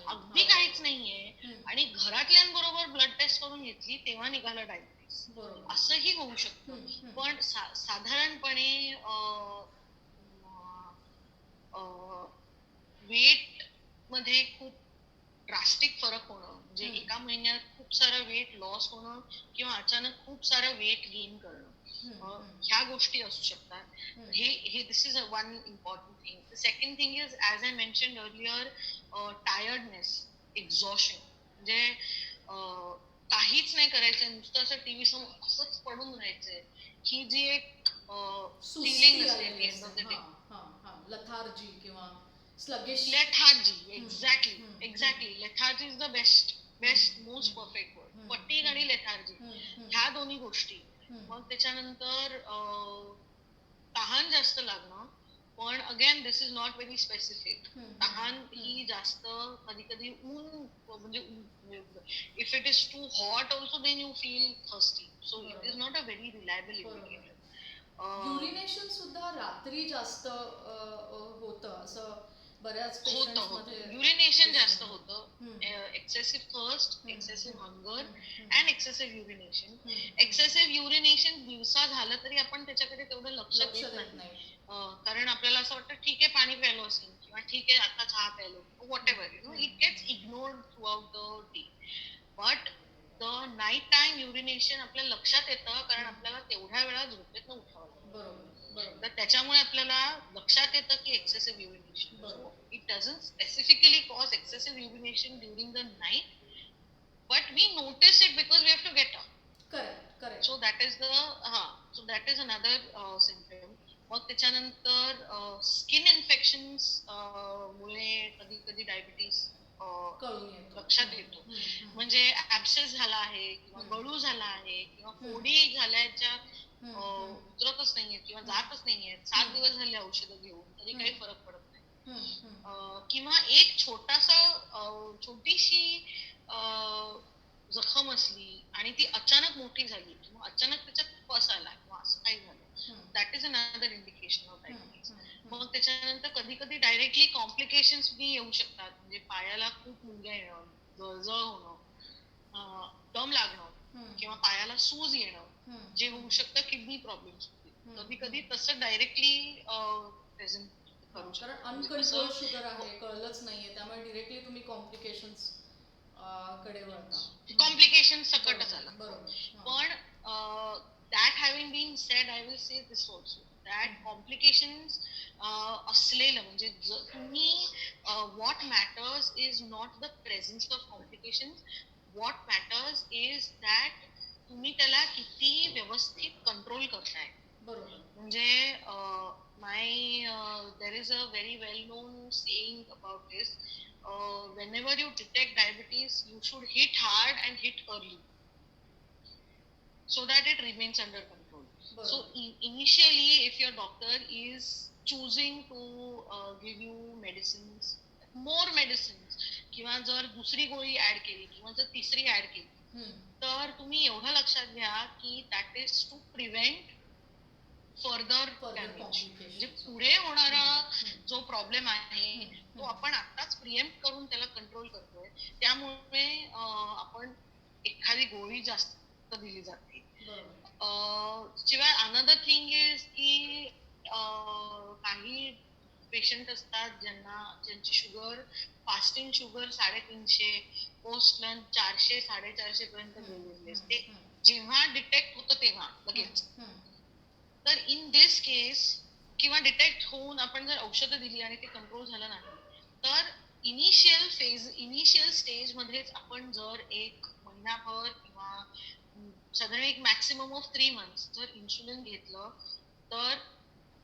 अगदी काहीच नाहीये आणि घरातल्यांबरोबर ब्लड टेस्ट करून घेतली तेव्हा निघालं डायबिटीस, असंही होऊ शकतं. पण साधारणपणे वेट मध्ये खूप ड्रास्टिक फरक होणं, म्हणजे एका महिन्यात खूप सारं वेट लॉस होणं किंवा अचानक खूप सारं वेट गेन करणं, ह्या गोष्टी असू शकतात. हे this is one important thing. The second thing is, as I mentioned earlier, tiredness, exhaustion. म्हणजे काहीच नाही करायचं, नुसतं असं टीव्ही समोर असंच पडून राहायचंय, ही जी एक फिलिंग असते, लथार्जी किंवा sluggish. Lethargy, exactly. Lethargy is the best most perfect word. Fatigue आणि लेथार्जी, ह्या दोन्ही गोष्टी. मग त्याच्यानंतर तहान जास्त लागणं, पण again this is not very specific. तहान ही जास्त कधी कधी ऊन, म्हणजे if it is too hot also then you feel thirsty. So it is not a very reliable indicator. Urination सुद्धा रात्री जास्त होतं असं बऱ्याच पेशंट्स मध्ये. युरिनेशन जास्त होतं. Excessive thirst, excessive hunger and excessive urination. Excessive urination दिवसा झालं तरी आपण त्याच्याकडे तेवढं लक्ष देत नाही, कारण आपल्याला असं वाटतं ठीक आहे पाणी प्यायलो असेल किंवा ठीक आहे आता चहा प्यायलो, whatever, it gets ignored throughout the day. But the night time urination आपल्या लक्षात येतं, कारण आपल्याला तेवढ्या वेळा झोपेतनं उठावं लागतं. तर त्याच्यामुळे आपल्याला लक्षात येतं की excessive urination. It doesn't specifically cause excessive urination during the night, but we notice it because we have to get up. Correct. So that is another symptom. मग त्याच्यानंतर स्किन इन्फेक्शन्स मुळे कधी कधी डायबिटीस लक्षात येतो. म्हणजे ऍब्सेस झाला आहे किंवा गळू झाला आहे किंवा फोडी झाल्याच्या उतरतच नाहीये किंवा जातच नाहीये, 7 दिवस झाले औषधं घेऊन तरी काही फरक पडत नाही, किंवा एक छोटीशी जखम असली आणि ती अचानक मोठी झाली किंवा अचानक त्याच्यात पस आला किंवा असं काही झालं, that is another indication of diabetes. मग त्याच्यानंतर कधी कधी डायरेक्टली कॉम्प्लिकेशन्स बी येऊ शकतात. म्हणजे पायाला खूप मुंग्या येणं, जळजळ होणं, दम लागणं किंवा पायाला सूज येणं, जे होऊ शकतं किडनी प्रॉब्लेम्स. कधी कधी तसं डायरेक्टली प्रेझेंट करू शकतं, कारण अनकंट्रोल शुगर आहे, कळलंच नाहीये, त्यामुळे डिरेक्टली तुम्ही कॉम्प्लिकेशन्स कडे वळता. कॉम्प्लिकेशन सकटच आला. पण that having been said, I will say this also, that complications असलेलं म्हणजे तुम्ही what matters is not the presence of complications, what matters is that तुम्ही त्याला किती व्यवस्थित कंट्रोल करताय. बरोबर. म्हणजे there is a very well known saying about this, whenever you detect diabetes you should hit hard and hit early so that it remains under control. So initially if your doctor is choosing to give you medicines, more medicines, किंवा जर दुसरी गोळी add केली किंवा जर तिसरी add केली तर तुम्ही एवढं लक्षात घ्या की that is to prevent further damage. म्हणजे पुढे होणारा जो प्रॉब्लेम आहे तो आपण आताच प्रिएम्प्ट करून त्याला कंट्रोल करतोय. त्यामुळे आपण एखादी गोळी जास्त दिली जाते. शिवाय अनदर थिंग इज की काही पेशंट असतात ज्यांची sugar, fasting sugar 350, post lunch 400-450 पर्यंत गेलेली असते. जेव्हा डिटेक्ट होतं तेव्हा लगेच. तर इन दिस केस किंवा डिटेक्ट होऊन आपण जर औषधं दिली आणि ते कंट्रोल झालं नाही, तर इनिशियल स्टेज मध्येच आपण जर एक महिनाभर किंवा साधारण एक मॅक्सिमम ऑफ 3 मंथ्स जर इन्शुलिन घेतलं तर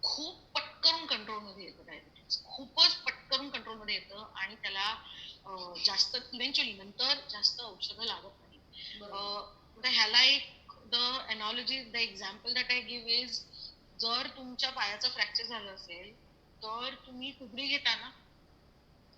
खूप पटकन कंट्रोलमध्ये येतं डायबिटीज. खूपच पटकन कंट्रोलमध्ये येतं आणि त्याला जास्त इव्हेंच्युअली नंतर जास्त औषधं लागत नाही. ह्याला एक the analogy, the example that I give is, जर तुमच्या पायाचं फ्रॅक्चर झालं असेल तर तुम्ही तुबडी घेता ना,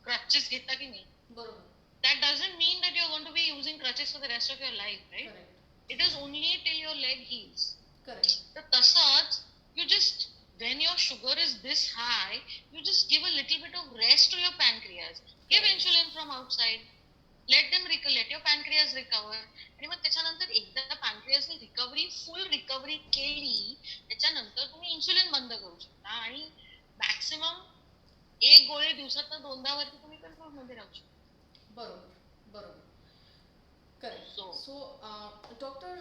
क्रचेस घेता की नाही. बरोबर. That doesn't mean that you're going to be using crutches for the rest of your life, right? Correct. It is only till your leg heals. Correct. तर तसंच you just, when your sugar is this high, you just give a little bit of rest to your pancreas. Give insulin from outside. Let your pancreas recover. आणि मग त्याच्यानंतर एकदा पॅनक्रियासने फुल recovery केली त्याच्यानंतर तुम्ही insulin बंद करू शकता आणि मॅक्सिमम एक गोळी दिवसात 2दा वरती तुम्ही कंट्रोल मध्ये राहू शकता. बरोबर. करेक्ट. सो डॉक्टर,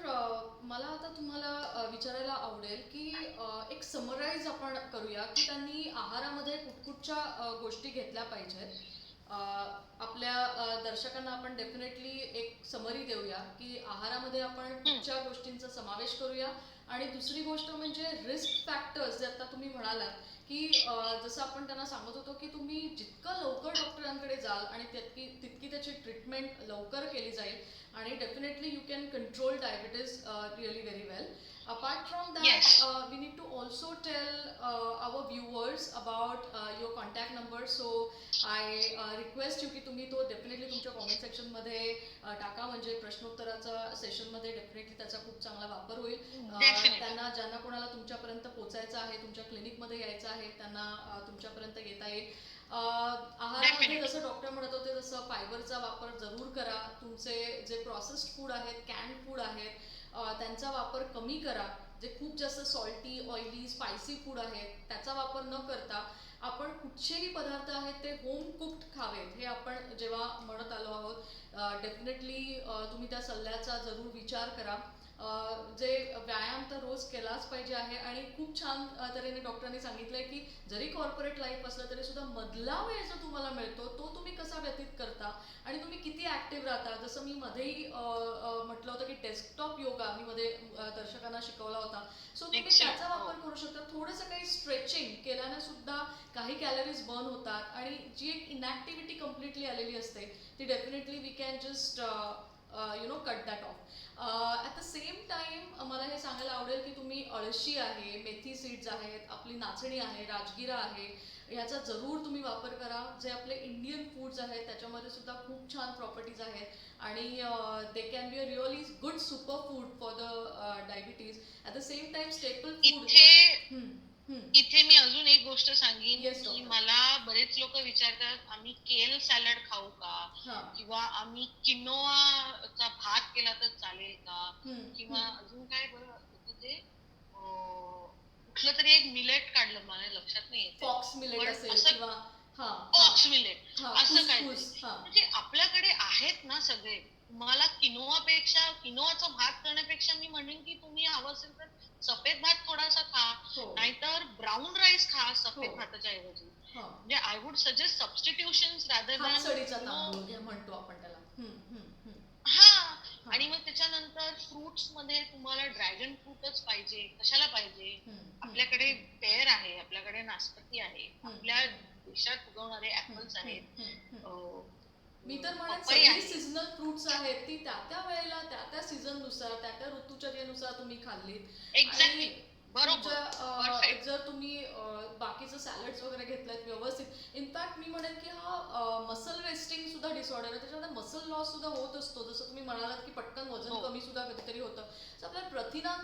मला आता तुम्हाला विचारायला आवडेल की एक समराईज आपण करूया की त्यांनी आहारामध्ये कुठच्या गोष्टी घेतल्या पाहिजेत. आपल्या दर्शकांना आपण डेफिनेटली एक समरी देऊया की आहारामध्ये आपण कुठच्या गोष्टींचा समावेश करूया. आणि दुसरी गोष्ट म्हणजे रिस्क फॅक्टर्स जे आता तुम्ही म्हणालात की जसं आपण त्यांना सांगत होतो की तुम्ही जितकं लवकर डॉक्टरांकडे जाल आणि तितकी त्याची ट्रीटमेंट लवकर केली जाईल आणि definitely you can control diabetes really very well. Apart from that, yes. We need to also tell our viewers about your contact number. So I request you की तुम्ही तो डेफिनेटली तुमच्या कॉमेंट सेक्शन मध्ये टाका, म्हणजे प्रश्नोत्तराचा सेशन मध्ये definitely त्याचा खूप चांगला वापर होईल. त्यांना ज्यांना कोणाला तुमच्यापर्यंत पोहोचायचं आहे, तुमच्या क्लिनिक मध्ये यायचं आहे, त्यांना तुमच्यापर्यंत येता येईल. आहारामध्ये जसं डॉक्टर म्हणत होते तसं फायबरचा वापर जरूर करा. तुमचे जे प्रोसेस्ड फूड आहेत, कॅन्ड फूड आहेत, त्यांचा वापर कमी करा. जे खूप जास्त सॉल्टी, ऑइली, स्पायसी फूड आहेत त्याचा वापर न करता आपण कुठचेही पदार्थ आहेत ते होम कुक्ड खावेत, हे आपण जेव्हा म्हणत आलो आहोत. डेफिनेटली तुम्ही त्या सल्ल्याचा जरूर विचार करा. जे व्यायाम तर रोज केलाच पाहिजे आहे आणि खूप छान तऱ्हेने डॉक्टरांनी सांगितलंय की जरी कॉर्पोरेट लाईफ असलं तरी सुद्धा मधला वेळ जो तुम्हाला मिळतो तो तुम्ही कसा व्यतीत करता आणि तुम्ही किती ऍक्टिव्ह राहता. जसं मी मध्येही म्हटलं होतं की डेस्कटॉप योगा मी मध्ये दर्शकांना शिकवला होता. सो तुम्ही त्याचा वापर करू शकता. थोडंसं काही स्ट्रेचिंग केल्याने सुद्धा काही कॅलरीज बर्न होतात आणि जी एक इनॅक्टिव्हिटी कम्प्लिटली आलेली असते ती definitely we can just cut that off. At the same time मला हे सांगायला आवडेल की तुम्ही अळशी आहे, मेथी सीड्स आहेत, आपली नाचणी आहे, राजगिरा आहे, ह्याचा जरूर तुम्ही वापर करा. जे आपले इंडियन फूड्स आहेत त्याच्यामध्ये सुद्धा खूप छान प्रॉपर्टीज आहेत आणि they can be a really good super food for the diabetes. At the same time staple food. इथे मी अजून एक गोष्ट सांगेन की मला बरेच लोक विचारतात आम्ही केल सॅलड खाऊ का, किंवा आम्ही किनोआचा भात केला तर चालेल का, किंवा अजून काय बरं ते कुठलं तरी एक मिलेट काढलं मला लक्षात नाही येत, फॉक्स मिलेट असेल किंवा फॉक्स मिलेट असं काय. म्हणजे आपल्याकडे आहेत ना सगळे. मला किनोआचा भात करण्यापेक्षा मी म्हणेन की तुम्ही हवं असेल तर सफेद भात थोडासा खा, नाहीतर ब्राऊन राईस खा सफेद भाताच्या ऐवजी. म्हणजे I would suggest substitutions rather than म्हणतो आपण त्याला. आणि मग त्याच्यानंतर फ्रुट्स मध्ये तुम्हाला ड्रॅगन फ्रूटच पाहिजे, कशाला पाहिजे. आपल्याकडे पेर आहे, आपल्याकडे नासपती आहे, आपल्या देशात उगवणारे ऍपल्स आहेत. मी तर म्हणेन सगळी सीझनल फ्रुट्स आहेत ती त्या वेळेला त्या सीझन नुसार त्या ऋतुचर्येनुसार तुम्ही खाल्लीत. एक्झॅक्टली. बरोबर. जर तुम्ही बाकीचं सॅलड्स वगैरे घेतलेत व्यवस्थित, इनफॅक्ट मी म्हणेन की हा मसल वेस्टिंग सुद्धा डिसऑर्डर आहे, त्याच्यामध्ये मसल लॉस सुद्धा होत असतो. जसं तुम्ही म्हणालात की पटकन वजन हो कमी सुद्धा कधीतरी होतं. तर आपल्याला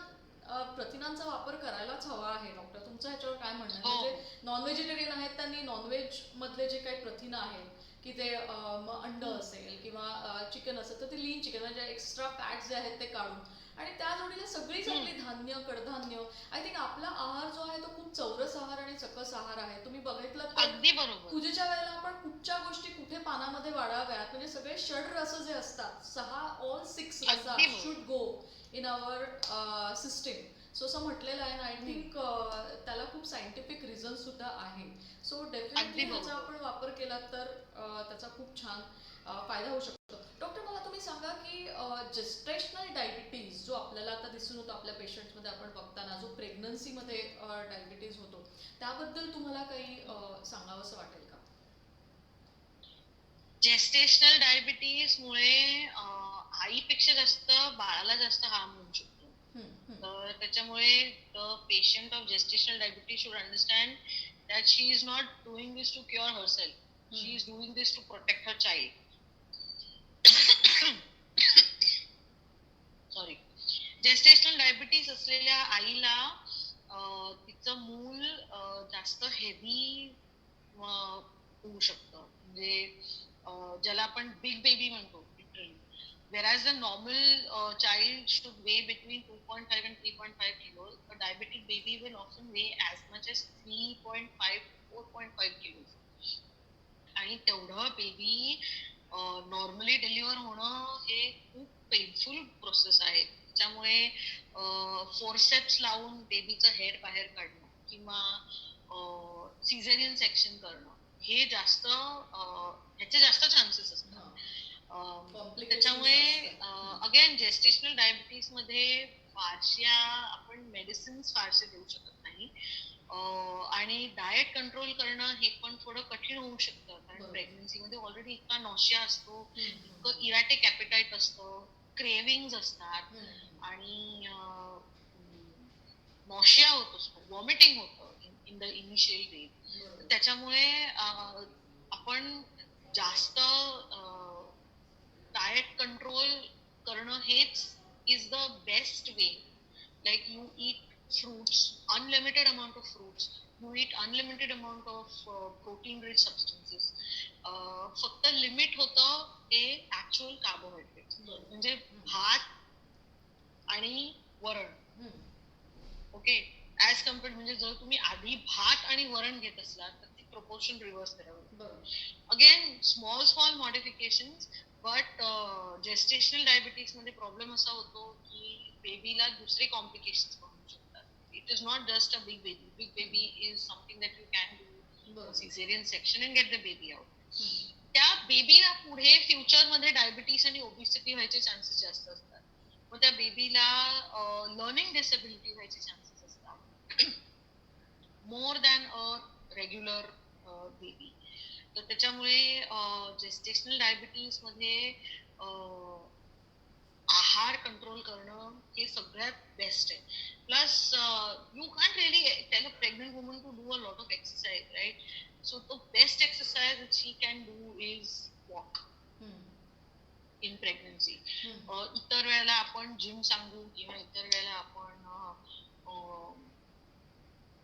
प्रथिनांचा वापर करायलाच हवा आहे. डॉक्टर, तुमचं ह्याच्यावर काय म्हणणं आहे? हो म्हणजे हो. नॉन व्हेजिटेरियन आहेत त्यांनी नॉनव्हेज मधले जे काही प्रथिनं आहेत, की ते अंड हम्म, असेल किंवा चिकन असेल, तर ते लीन चिकन म्हणजे एक्स्ट्रा फॅट्स जे आहेत ते काढून, आणि त्या जोडीला सगळीच हम्म. आपली धान्य कडधान्य. आय थिंक आपला आहार जो आहे तो खूप चौरस आहार आणि सकस आहार आहे. तुम्ही बघितलं तर अगदी बरोबर. पूजेच्या वेळेला आपण कुठच्या गोष्टी कुठे पानामध्ये वाढाव्यात, म्हणजे सगळे षड रस जे असतात, 6 रसा अगदी शुड बरोबर. गो इन आवर सिस्टीम. सो असं म्हटलेलं आहे, आणि आय हम्म, थिंक त्याला खूप सायंटिफिक रिझन सुद्धा आहे. सो डेफिनेटली अगदी ह्याचा बरोबर. आपण वापर केला तर त्याचा खूप छान फायदा होऊ शकतो. डॉक्टर, मला तुम्ही सांगा की जेस्टेशनल डायबिटीज जो आपल्याला आता दिसून होतो आपल्या पेशंट्समध्ये, आपण बघताना जो प्रेग्नन्सीमध्ये डायबिटीज होतो, त्याबद्दल तुम्हाला काही सांगावंसं वाटेल का? जेस्टेशनल डायबिटीज मुळे आईपेक्षा जास्त बाळाला जास्त हार्म होऊ शकतो. हम्म, हम्म, तर त्याच्यामुळे the patient of gestational diabetes should understand that she is not doing this to cure herself. She हम्म, is doing this to protect her child. Sorry. Gestational diabetes असलेल्या आईला तिचं मूल जास्त हेवी होऊ शकतं. म्हणजे ज्याला आपण बिग बेबी म्हणतो literally. Whereas the normal child should weigh between 2.5 and 3.5 kilos, a diabetic baby will often weigh as much as 3.5 to 4.5 kilos. आणि तेवढं बेबी नॉर्मली डिलिव्हर होणं हे खूप पेनफुल प्रोसेस आहे. त्याच्यामुळे फोरसेप्स लावून बेबीचं हेड बाहेर काढणं किंवा सिझेरियन सेक्शन करणं हे जास्त ह्याचे जास्त चान्सेस असतात. कॉम्प्लिकेशन्स त्याच्यामुळे असतात. अगेन जेस्टेशनल डायबिटीस मध्ये फारशा आपण मेडिसिन्स फारसे देऊ शकत नाही. आणि डाएट कंट्रोल करणं हे पण थोडं कठीण होऊ शकतं, कारण बरोबर. प्रेग्नन्सीमध्ये ऑलरेडी इतका नॉशिया असतो, हम्म, इतकं इरॅटिक ॲपेटाईट असतं, क्रेविंग्ज असतात हम्म, आणि नॉशिया होत असतो, वॉमिटिंग होतं इन द इनिशियल डे. बरोबर. त्याच्यामुळे आपण जास्त डाएट कंट्रोल करणं हेच is the best way. Like you eat fruits, unlimited amount of fruits, you eat unlimited amount of protein rich substances. फक्त लिमिट होतं ते ऍक्च्युअल कार्बोहायड्रेट, बरोबर. म्हणजे भात आणि वरण. हम्म, ओके. ऍज कम्पेअर्ड, म्हणजे जर तुम्ही आधी भात आणि वरण घेत असला तर ती प्रोपोर्शन रिव्हर्स करावी. बरोबर. Again small modifications. But gestational diabetes मध्ये प्रॉब्लेम असा होतो की बेबीला दुसरे कॉम्प्लिकेशन्स होऊ शकतात. It is not just a big baby. Big baby is something that you can do बरोबर. Caesarean section and get the baby out. Hmm, त्या बेबीला पुढे फ्युचरमध्ये डायबिटीस आणि ओबिसिटी व्हायचे चान्सेस जास्त असतात. मग त्या बेबीला लर्निंग डिसेबिलिटी व्हायचे चान्सेस असतात more than a regular baby. तर त्याच्यामुळे जेस्टेशनल डायबिटीज मध्ये आहार कंट्रोल करणं हे सगळ्यात बेस्ट आहे. Plus you can really tell a pregnant woman to do a lot of exercise, right? So the best exercise she can do is walk hmm, in pregnancy. Hmm, इतर वेळेला आपण gym सांगू किंवा इतर वेळेला आपण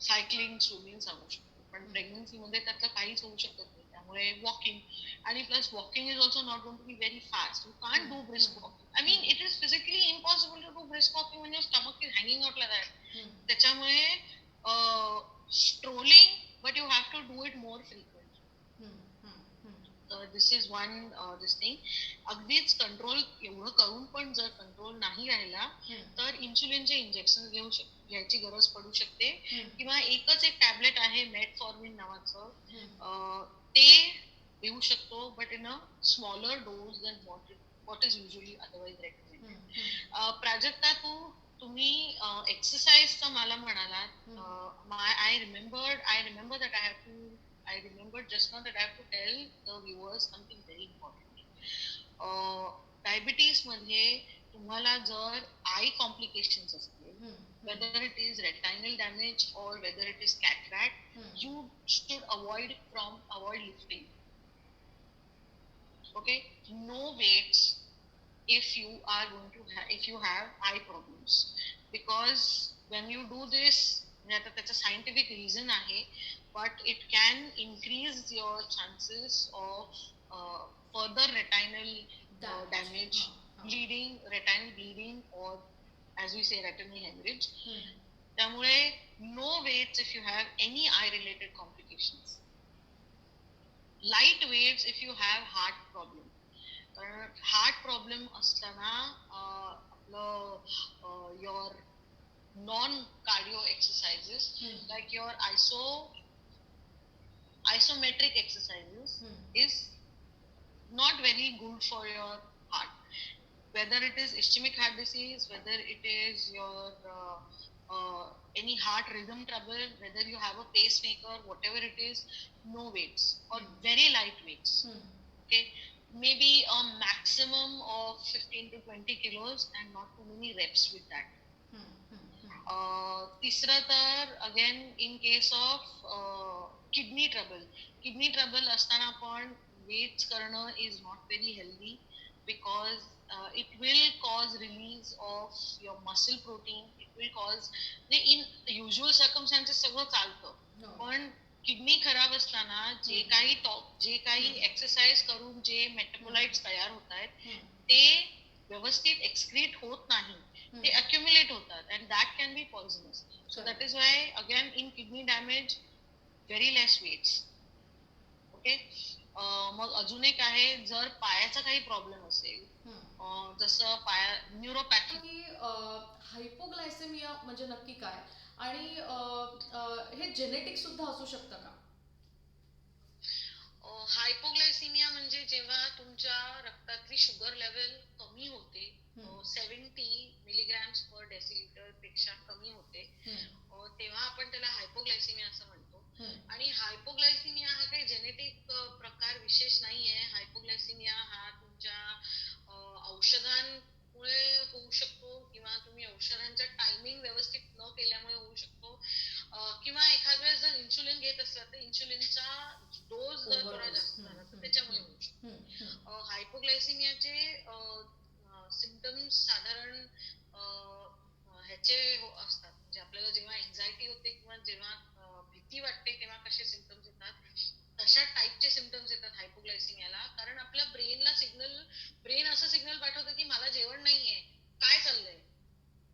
सायकलिंग, स्विमिंग सांगू शकतो, पण प्रेग्नन्सी मध्ये त्यातलं काहीच होऊ शकत नाही. त्यामुळे वॉकिंग, आणि plus walking is also not going to be very fast. You can't do brisk walking. I mean it is physically impossible to do brisk walking when your stomach is hanging out like that. Hmm, त्याच्यामुळे strolling, but you have to do it more frequently. Hmm, hmm, hmm, this is one this thing. अगदीच control एवढं करून पण जर control नाही राहिला हम्म, तर इन्सुलिनचे इंजेक्शन घ्यायची गरज पडू शकते. हम्म, किंवा एकच एक टॅबलेट आहे मेटफॉर्मिन नावाचं, हम्म. ते देऊ शकतो, but in a smaller dose than what is usually otherwise recommended. Prajakta, तुम्ही एक्सरसाइजचा मला म्हणालात. I remember that I remember just now that I have to tell the viewers something very important. Diabetes मध्ये तुम्हाला जर आय कॉम्प्लिकेशन्स असतील whether it is retinal damage or whether it is cataract, you should avoid lifting. Okay, no weights if you are going to if you have eye problems, because when you do this, that's a scientific reason ahe, but it can increase your chances of further retinal damage, retinal bleeding, or as we say, retinal hemorrhage. त्यामुळे no weights if you have any eye related complications. Light weights if you have heart problem. Heart problem असताना आपलं your non cardio exercises like your isometric exercises is not very good for your heart, whether it is ischemic heart disease, whether it is your any heart rhythm trouble, whether you have a pacemaker, whatever it is, no weights or very light weights. Okay, maybe a maximum of 15 to 20 kilos and not too many reps with that. तिसरा तर again in case of kidney trouble असताना पण weights करणं is not very healthy, because it will cause release of your muscle protein. It will cause, in usual circumstances सगळं चालतं, पण kidney खराब असताना जे काही एक्सरसाइज करून जे मेटाबोलाइट्स तयार होत आहेत ते व्यवस्थित एक्सक्रीट होत नाही, ते अक्युमुलेट होतात, and that can be poisonous. So that is why again in kidney damage very less weights. Okay, मग अजून एक आहे, जर पायाचा काही प्रॉब्लेम असेल, जसं न्यूरोपॅथी. हायपोग्लायसेमिया म्हणजे नक्की काय, आणि हे जेनेटिक सुद्धा असू शकतं का? हायपोग्लायसिमिया म्हणजे जेव्हा तुमच्या रक्तातली शुगर लेवल कमी होते, 70 मिलीग्रॅम्स पर डेसिलिटर पेक्षा कमी होते, तेव्हा आपण त्याला हायपोग्लायसिमिया असं म्हणतो. आणि हायपोग्लायसिमिया हा काही जेनेटिक प्रकार विशेष नाहीये. हायपोग्लायसिमिया हा तुमच्या औषधांमुळे होऊ शकतो, किंवा तुम्ही औषधांचा टायमिंग व्यवस्थित न केल्यामुळे होऊ शकतो, किंवा एखाद वेळेस जर इन्सुलिन घेत असला तर इन्सुलिनचा डोस जर थोडा जास्त झाला तर त्याच्यामुळे होऊ शकतो. हायपोग्लायसिमियाचे सिम्पटम्स साधारण ह्याचे असतात, म्हणजे आपल्याला जेव्हा एन्झायटी होते किंवा जेव्हा भीती वाटते तेव्हा कसे सिम्पटम्स येतात, तशा टाईपचे सिम्पटम्स येतात हायपोग्लायसिमियाला. कारण आपल्या ब्रेन असं सिग्नल पाठवतं की मला जेवण नाहीये, काय चाललंय.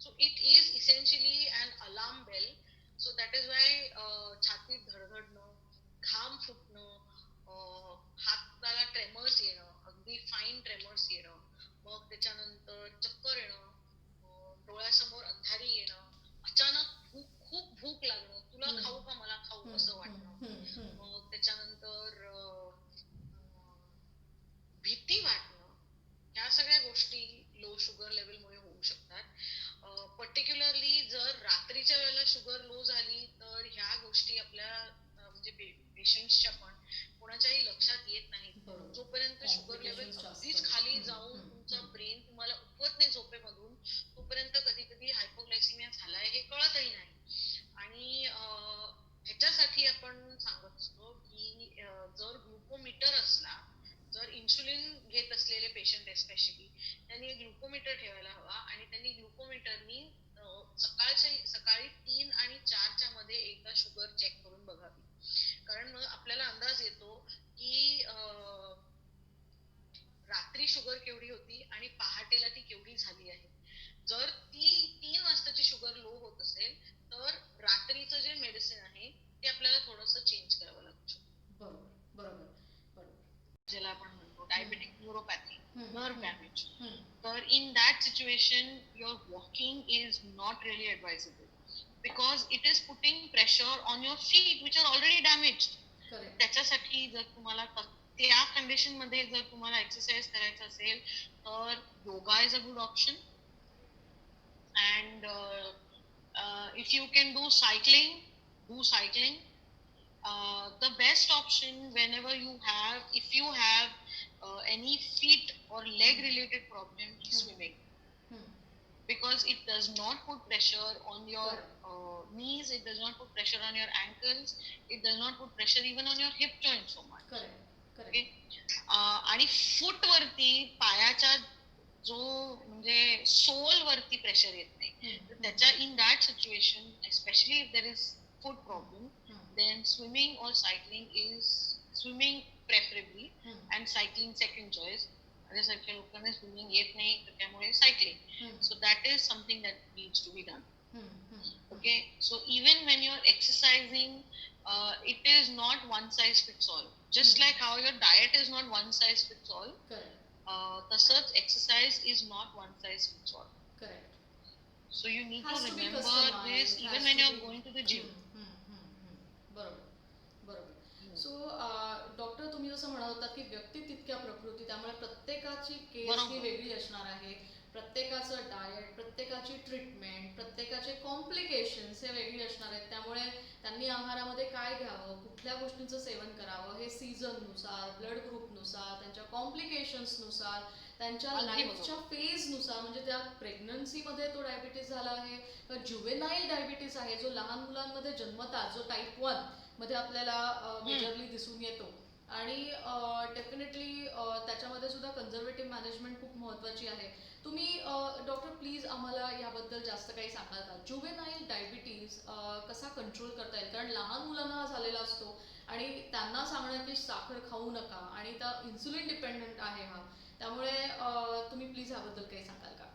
So it is essentially an alarm bell. So that is why छातीत धडधडणं, घाम फुटणं, हाताला ट्रेमर्स येणं, अगदी फाईन ट्रेमर्स येणं, मग त्याच्यानंतर चक्कर येणं, डोळ्यासमोर अंधारी येणं, अचानक खूप भूक लागणं, तुला खाऊ का, मला खाऊ असं वाटणं, मग त्याच्यानंतर भीती वाटणं, ह्या सगळ्या गोष्टी लो शुगर लेवलमुळे होऊ शकतात. पर्टिक्युलरली जर रात्रीच्या वेळेला शुगर लो झाली तर ह्या गोष्टी आपल्या म्हणजे पेशंट्सच्या पण कोणाच्याही लक्षात येत नाही. जोपर्यंत शुगर लेवल अगदीच खाली जाऊन तुमचा ब्रेन तुम्हाला उठवत नाही झोपेमधून, तोपर्यंत कधी कधी हायपोग्लायसिमिया झालाय हे कळतही नाही. आणि ह्याच्यासाठी आपण सांगत असतो की जर ग्लुकोमीटर असला, जर इन्सुलिन घेत असलेले पेशंट एस्पेशली, त्यांनी ग्लुकोमीटर ठेवायला हवा, आणि त्यांनी ग्लुकोमीटरनी सकाळी 3 आणि 4च्या मध्ये एकदा शुगर चेक करून बघावी. कारण मग आपल्याला अंदाज येतो की रात्री शुगर केवढी होती आणि पहाटेला ती केवढी झाली आहे. जर ती 3 वाजताची शुगर लो होत असेल तर रात्रीचं जे मेडिसिन आहे ते आपल्याला थोडंसं चेंज करावं लागतं. बरोबर, ज्याला आपण म्हणतो डायबेटिक न्यूरोपॅथी, नर्व डॅमेज. तर in that situation your walking is not really advisable, because it is putting pressure on your feet which are already damaged. त्याच्यासाठी जर तुम्हाला त्या कंडिशन मध्ये जर तुम्हाला एक्सरसाइज करायचा असेल तर yoga is a good option. And if you can do cycling, do cycling. The best option whenever if you have any feet or leg related problem is swimming. because it does not put pressure on your knees, it does not put pressure on your ankles, it does not put pressure even on your hip joint so much. Correct. Okay? आणि फूट वरती पायाच्या जो म्हणजे soul वरती pressure येत नाही, तर त्याच्या in that situation especially if there is foot problem, then swimming or cycling is swimming preferably and cycling second choice. माझ्यासारख्या लोकांना स्विमिंग येत नाही तर त्यामुळे cycling. So that is something that needs to be done. Okay, so even when you're exercising, it is not one size fits all. Just like how your diet is not one size fits all, tasach exercise is not one size fits all. Correct. So you need Has to to be remember customized, this even has when to you're be- going to the gym. बरोबर. So doctor, तुम्ही जसं म्हणत होतात की व्यक्ती तितक्या प्रकृती, त्यामुळे प्रत्येकाची केस ही बरोबर. वेगळी असणार आहे, प्रत्येकाचं डाएट, प्रत्येकाची ट्रीटमेंट, प्रत्येकाचे कॉम्प्लिकेशन्स हे वेगळी असणार आहेत. त्यामुळे त्यांनी आहारामध्ये काय घ्यावं, कुठल्या गोष्टींचं सेवन करावं हे सीझननुसार, ब्लड ग्रुपनुसार, त्यांच्या कॉम्प्लिकेशन्सनुसार, त्यांच्या अगदी लाईफच्या फेजनुसार, म्हणजे त्या प्रेग्नन्सीमध्ये तो डायबिटीस झाला आहे तर ज्युवेनाईल डायबिटीस आहे जो लहान मुलांमध्ये जन्मतात, जो टाईप 1 मध्ये आपल्याला मेजरली दिसून येतो. आणि डेफिनेटली त्याच्यामध्ये सुद्धा कन्झर्वेटिव्ह मॅनेजमेंट खूप महत्त्वाची आहे. तुम्ही डॉक्टर प्लीज आम्हाला याबद्दल जास्त काही सांगाल का? ज्युवेनाईल डायबिटीज कसा कंट्रोल करता येईल? कारण लहान मुलांना हा झालेला असतो आणि त्यांना सांगणं की साखर खाऊ नका, आणि त्या इन्सुलिन डिपेंडंट आहे हा, त्यामुळे तुम्ही प्लीज याबद्दल काही सांगाल का?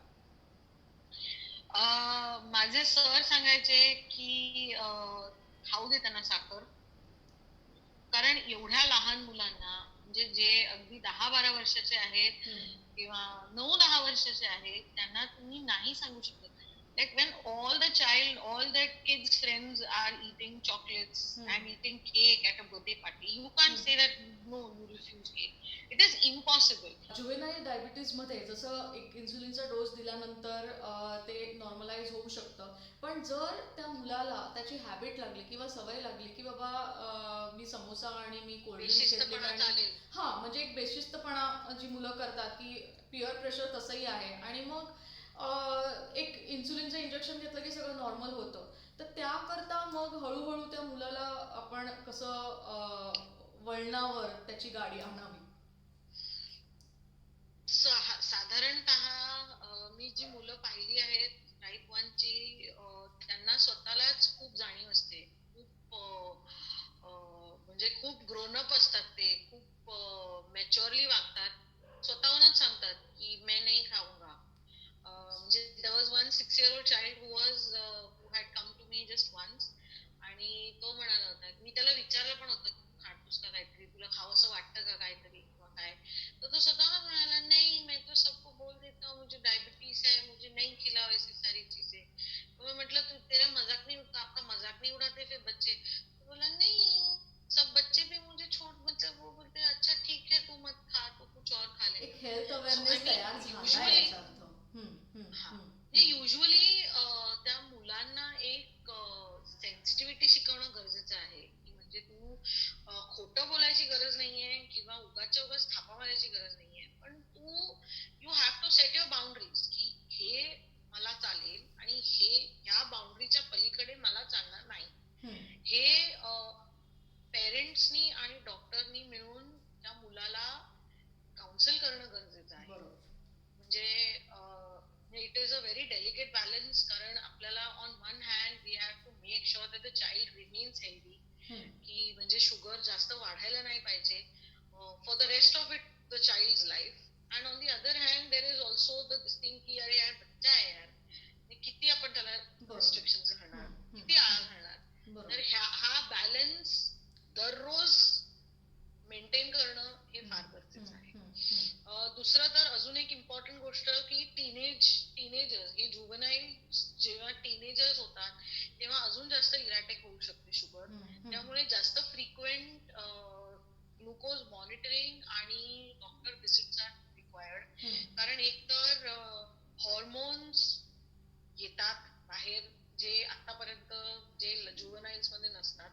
माझे सर सांगायचे की खाऊ दे त्यांना साखर, कारण एवढ्या लहान मुलांना, म्हणजे जे अगदी 10-12 वर्षाचे आहेत किंवा 9-10 वर्षाचे आहेत, त्यांना तुम्ही नाही सांगू शकत. Like when all the kids' friends are eating chocolates and eating cake at a birthday party, you can't say that no, you refuse cake. It is impossible. Juvenile डायबिटीजमध्ये जसं एक इन्सुलिनचा डोस दिल्यानंतर ते नॉर्मलाइज होऊ शकतं, पण जर त्या मुलाला त्याची हॅबिट लागली किंवा सवय लागली की बाबा मी समोसा आणि मी कोल्ड्रिंक्स घेतली, बेशिस्तपणा चालेल. हां, म्हणजे एक बेशिस्तपणा जी मुलं करतात की पिअर प्रेशर तसंही आहे, आणि मग एक इन्सुलिनचं इंजेक्शन घेतलं की सगळं नॉर्मल होतं, तर त्याकरता मग हळूहळू त्या मुलाला आपण कसं वळणावर त्याची गाडी आणावी? साधारणतः मी जी मुलं पाहिली आहेत टाईप 1 ची, त्यांना स्वतःलाच खूप जाणीव असते, खूप म्हणजे खूप ग्रोनअप असतात, ते खूप मॅच्युअरली वागतात, स्वतःहूनच सांगतात की मैं नहीं खाऊंगा. म्हणजे there was one 6-year-old child who had come to me just once, आणि तो म्हणाला होता, मी त्याला विचारलं पण होतं खातोस का काहीतरी, तुला खावंसं वाटतं का काहीतरी किंवा काय, तर तो स्वतःहूनच म्हणाला नहीं, मैं तो सबको बोल देता हूँ मुझे डायबिटीज है, मुझे नहीं खिलाओ ऐसी सारी चीजें. तो मैं म्हटलं तू तेरा मजाक नहीं उड़ता, आपका मजाक नहीं उड़ाते फिर बच्चे? तो बोला नहीं, सब बच्चे भी मुझे मतलब वो बोलते हैं अच्छा ठीक है तू मत खा, तू कुछ और खा ले. एक हेल्थ अवेअरनेस तयार झाला usually- याचा अर्थ. युजली त्या मुलांना एक सेन्सिटिव्हिटी शिकवणं गरजेचं आहे, की म्हणजे तू खोटं बोलायची गरज नाहीये किंवा उगाच्या उगाच थापा मारायची गरज नाहीये, पण तू you have to set your boundaries, की हे मला चालेल आणि हे ह्या बाउंड्रीच्या पलीकडे मला चालणार नाही. हे पेरेंट्सनी आणि डॉक्टरनी मिळून त्या मुलाला काउन्सिल करणं गरजेचं आहे. म्हणजे it is a very delicate balance, कारण आपल्याला on one hand we have to make sure that the child remains healthy, की म्हणजे शुगर जास्त वाढायला नाही पाहिजे for the rest of it the child's life. And on the other hand there is also the this thing की अरे यार बच्चा आहे यार, किती आपण त्याला रिस्ट्रिक्शन घालणार, किती आळा घालणार. तर हा बॅलन्स दररोज मेंटेन करणं हे फार गरजेचं आहे. दुसरं तर अजून एक इम्पॉर्टंट गोष्ट की टीनेजर्स हे जुवेनाईल जेव्हा टीनेजर्स होतात तेव्हा अजून जास्त इरॅटिक होऊ शकते शुगर. त्यामुळे जास्त फ्रिक्वेंट ग्लुकोज मॉनिटरिंग आणि डॉक्टर व्हिजिट्स आर रिक्वायर्ड. कारण एक तर हॉर्मोन्स येतात बाहेर जे आतापर्यंत जे जुवेनाइल्स मध्ये नसतात,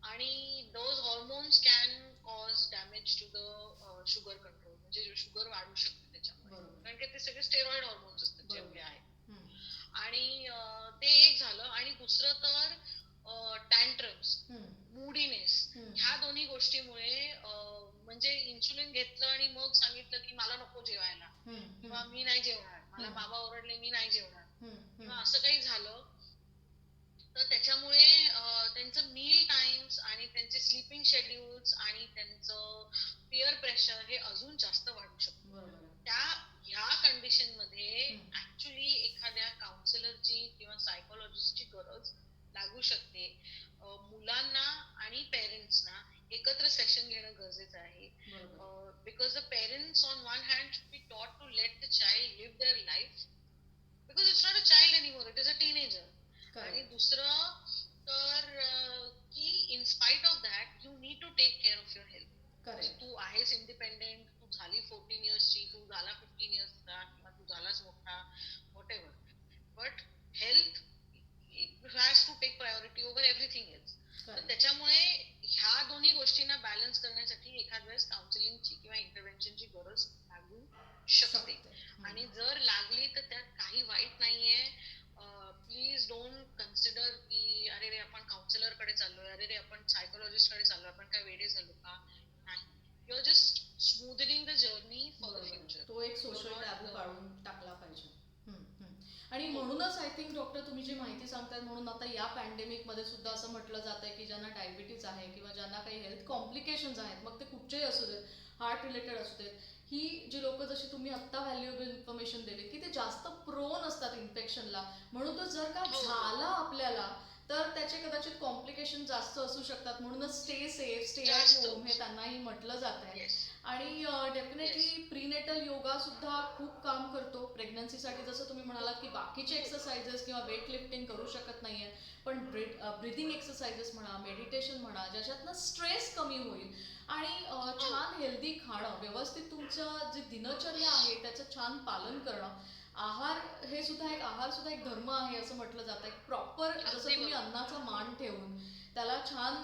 आणि those hormones can cause damage to the sugar control, म्हणजे शुगर वाढू शकते त्याच्यामुळे, कारण की ते सगळे स्टेरॉइड हॉर्मोन्स असतात जे आपले आहेत. आणि ते एक झालं. आणि दुसरं तर टँट्रम्स, मूडीनेस, ह्या दोन्ही गोष्टीमुळे म्हणजे इन्सुलिन घेतलं आणि मग सांगितलं की मला नको जेवायला, किंवा मी नाही जेवणार, मला बाबा ओरडले मी नाही जेवणार, किंवा असं काही झालं, तर त्याच्यामुळे त्यांचं मील टाइम्स आणि त्यांचे स्लीपिंग शेड्यूल्स आणि त्यांचं पिअर प्रेशर हे अजून जास्त वाढू शकतं. ह्या कंडिशन मध्ये ऍक्च्युली एखाद्या काउन्सिलरची किंवा सायकोलॉजिस्टची गरज लागू शकते. मुलांना आणि पेरेंट्सना एकत्र सेशन घेणं गरजेचं आहे. Because the parents on one hand should be taught to let the child live their life, because it's not a child anymore, it is a teenager. आणि दुसरं तर की in spite of that you need to take care of your health. तू आहेस independent, तू झाली 14 इयर्सची, तू झाला 15 इयर्सचा, किंवा तू झालास मोठा, whatever, but health has to take priority over everything else. तर त्याच्यामुळे ह्या दोन्ही गोष्टींना बॅलन्स करण्यासाठी एखाद वेळेस काउन्सिलिंगची किंवा इंटरव्हेन्शनची गरज लागू शकते. आणि जर लागली तर त्यात काही वाईट नाहीये. प्लीज डोंट कन्सिडर की अरे रे आपण काउन्सिलर कडे चाललोय, अरे रे आपण सायकोलॉजिस्ट कडे चाललोय, आपण काय वेडे झालो का. नाही, you are just smoothening the journey for the future. तो एक सोशल टॅबू काढून टाकला पाहिजे. आणि म्हणूनच आय थिंक डॉक्टर तुम्ही जी माहिती सांगताय, म्हणून आता या पॅन्डेमिक मध्ये सुद्धा असं म्हटलं जात आहे की ज्यांना डायबिटीज आहे किंवा ज्यांना काही हेल्थ कॉम्प्लिकेशन्स आहेत, मग ते कुठचेही असू देत, हार्ट रिलेटेड असू देत, ही जी लोक, जशी तुम्ही आत्ता व्हॅल्युएबल इन्फॉर्मेशन दिली, की ते जास्त प्रोन असतात इन्फेक्शनला. म्हणून तो जर का झाला आपल्याला तर त्याचे कदाचित कॉम्प्लिकेशन जास्त असू शकतात. म्हणूनच stay safe, stay at home हे त्यांनाही म्हटलं जात आहे. आणि डेफिनेटली प्रीनेटल योगा सुद्धा खूप काम करतो प्रेग्नन्सीसाठी. जसं तुम्ही म्हणालात की बाकीचे एक्सरसाइजेस किंवा वेट लिफ्टिंग करू शकत नाहीये, पण ब्रिदिंग एक्सरसाइजेस म्हणा, मेडिटेशन म्हणा, ज्याच्यातनं स्ट्रेस कमी होईल आणि छान हेल्दी खाणं, व्यवस्थित तुमचं जे दिनचर्या आहे त्याचं छान पालन करणं, आहार हे सुद्धा एक धर्म आहे असं म्हटलं जातं. एक प्रॉपर जसं तुम्ही अन्नाचा मान ठेवून त्याला छान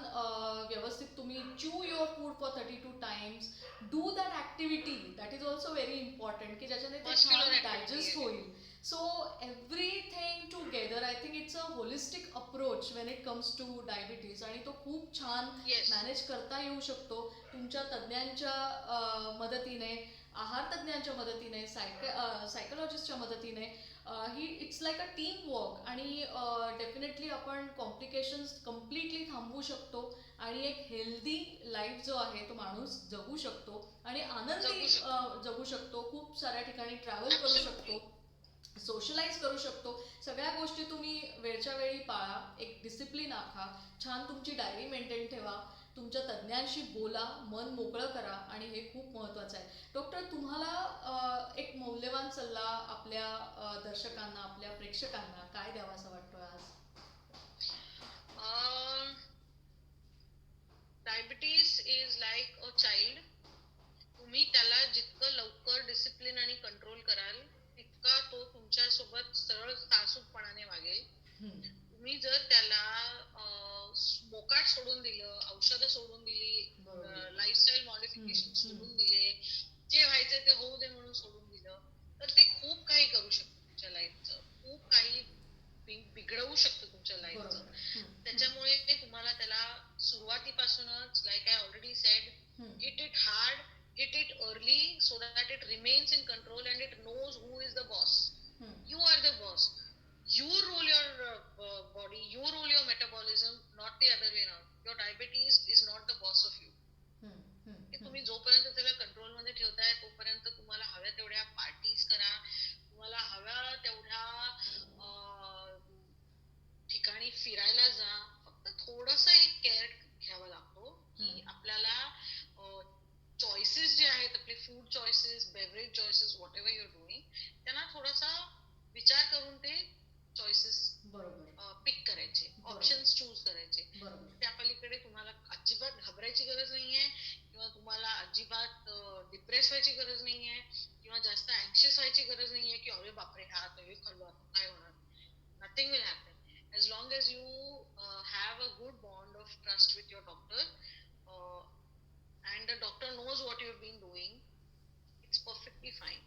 व्यवस्थित तुम्ही च्यू your food for 32 times, do that activity, that is also very important, की ज्याच्याने ते छान डायजेस्ट होईल. So everything together I think it's a holistic approach Wien it comes two diabetes. आणि तो खूप छान मॅनेज करता येऊ शकतो तुमच्या तज्ज्ञांच्या मदतीने, आहार तज्ज्ञांच्या मदतीने, सायकोलॉजिस्टच्या मदतीने. ही it's like a team work. आणि डेफिनेटली आपण कॉम्प्लिकेशन्स कम्प्लिटली थांबवू शकतो आणि एक हेल्दी लाईफ जो आहे तो माणूस जगू शकतो आणि आनंदी जगू शकतो. खूप साऱ्या ठिकाणी ट्रॅव्हल करू शकतो, सोशलाइज करू शकतो. सगळ्या गोष्टी तुम्ही वेळच्या वेळी पाळा, एक डिसिप्लिन आखा, छान तुमची डायरी मेंटेन ठेवा, तुमच्या तज्ज्ञांशी बोला, मन मोकळं करा. आणि हे खूप महत्त्वाचं आहे. डॉक्टर, तुम्हाला एक मौल्यवान सल्ला आपल्या दर्शकांना, आपल्या प्रेक्षकांना काय द्यावासा वाटतोय आज? Diabetes is like a child. तुम्ही त्याला जितकं लवकर डिसिप्लिन आणि कंट्रोल कराल तितका तो तुमच्यासोबत सरळ सासूपणाने वागेल. तुम्ही जर त्याला मोकाट सोडून दिलं, औषधं सोडून दिली, लाईफस्टाईल मॉडिफिकेशन सोडून दिले, जे व्हायचं ते होऊ दे म्हणून सोडून दिलं, तर ते खूप काही करू शकतं तुमच्या लाईफचं, खूप काही बिघडवू शकतं तुमच्या लाईफचं. त्याच्यामुळे तुम्हाला त्याला सुरुवातीपासूनच, like I already sed, hit it hard, hit it early so that it remains in control and it knows who is the boss. You are the boss. You rule your body, you rule your metabolism, not the other way around. Your diabetes is not the boss of you. तुम्ही जोपर्यंत त्याला control मध्ये ठेवताय तोपर्यंत तुम्हाला हव्या तेवढ्या parties करा, तुम्हाला हव्या तेवढ्या ठिकाणी फिरायला जा. फक्त थोडस एक केअर घ्यावा लागतो की आपल्याला चॉईसेस जे आहेत आपले, food choices, beverage choices, whatever you are doing, त्यांना थोडासा विचार करून ते चॉईसेस पिक करायचे, ऑप्शन्स चूज करायचे. त्या पलीकडे तुम्हाला अजिबात घाबरायची गरज नाहीये, किंवा तुम्हाला अजिबात डिप्रेस व्हायची गरज नाहीये, किंवा जास्त अँक्शियस व्हायची गरज नाहीये की अरे बापरे हा आता हे खाल्लं आता काय होणार. Nothing will happen as long as you have a good bond of trust with your doctor, and the doctor knows what you've been doing, it's perfectly fine.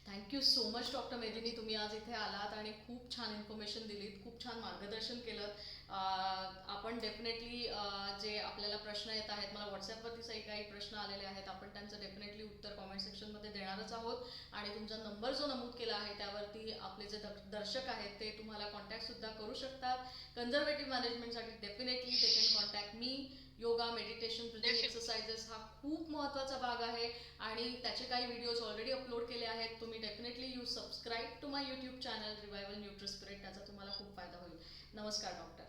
Thank you so much doctor मेदिनी, तुम्ही आज इथे आलात आणि खूप छान information दिलीत, खूप छान मार्गदर्शन केलं. आपण डेफिनेटली जे आपल्याला प्रश्न येत आहेत, मला व्हॉट्सॲपवरती काही प्रश्न आलेले आहेत, आपण त्यांचं डेफिनेटली उत्तर कॉमेंट सेक्शनमध्ये देणारच आहोत. आणि तुमचा नंबर जो नमूद केला आहे त्यावरती आपले जे दर्शक आहेत ते तुम्हाला कॉन्टॅक्टसुद्धा करू शकतात. कन्झर्वेटिव्ह मॅनेजमेंटसाठी definitely they can contact me. Yoga, meditation, breathing exercises हा खूप महत्त्वाचा भाग आहे आणि त्याचे काही व्हिडिओज ऑलरेडी अपलोड केले आहेत. तुम्ही definitely subscribe to my YouTube channel Revival Nutrispirit, त्याचा तुम्हाला खूप फायदा होईल. नमस्कार डॉक्टर.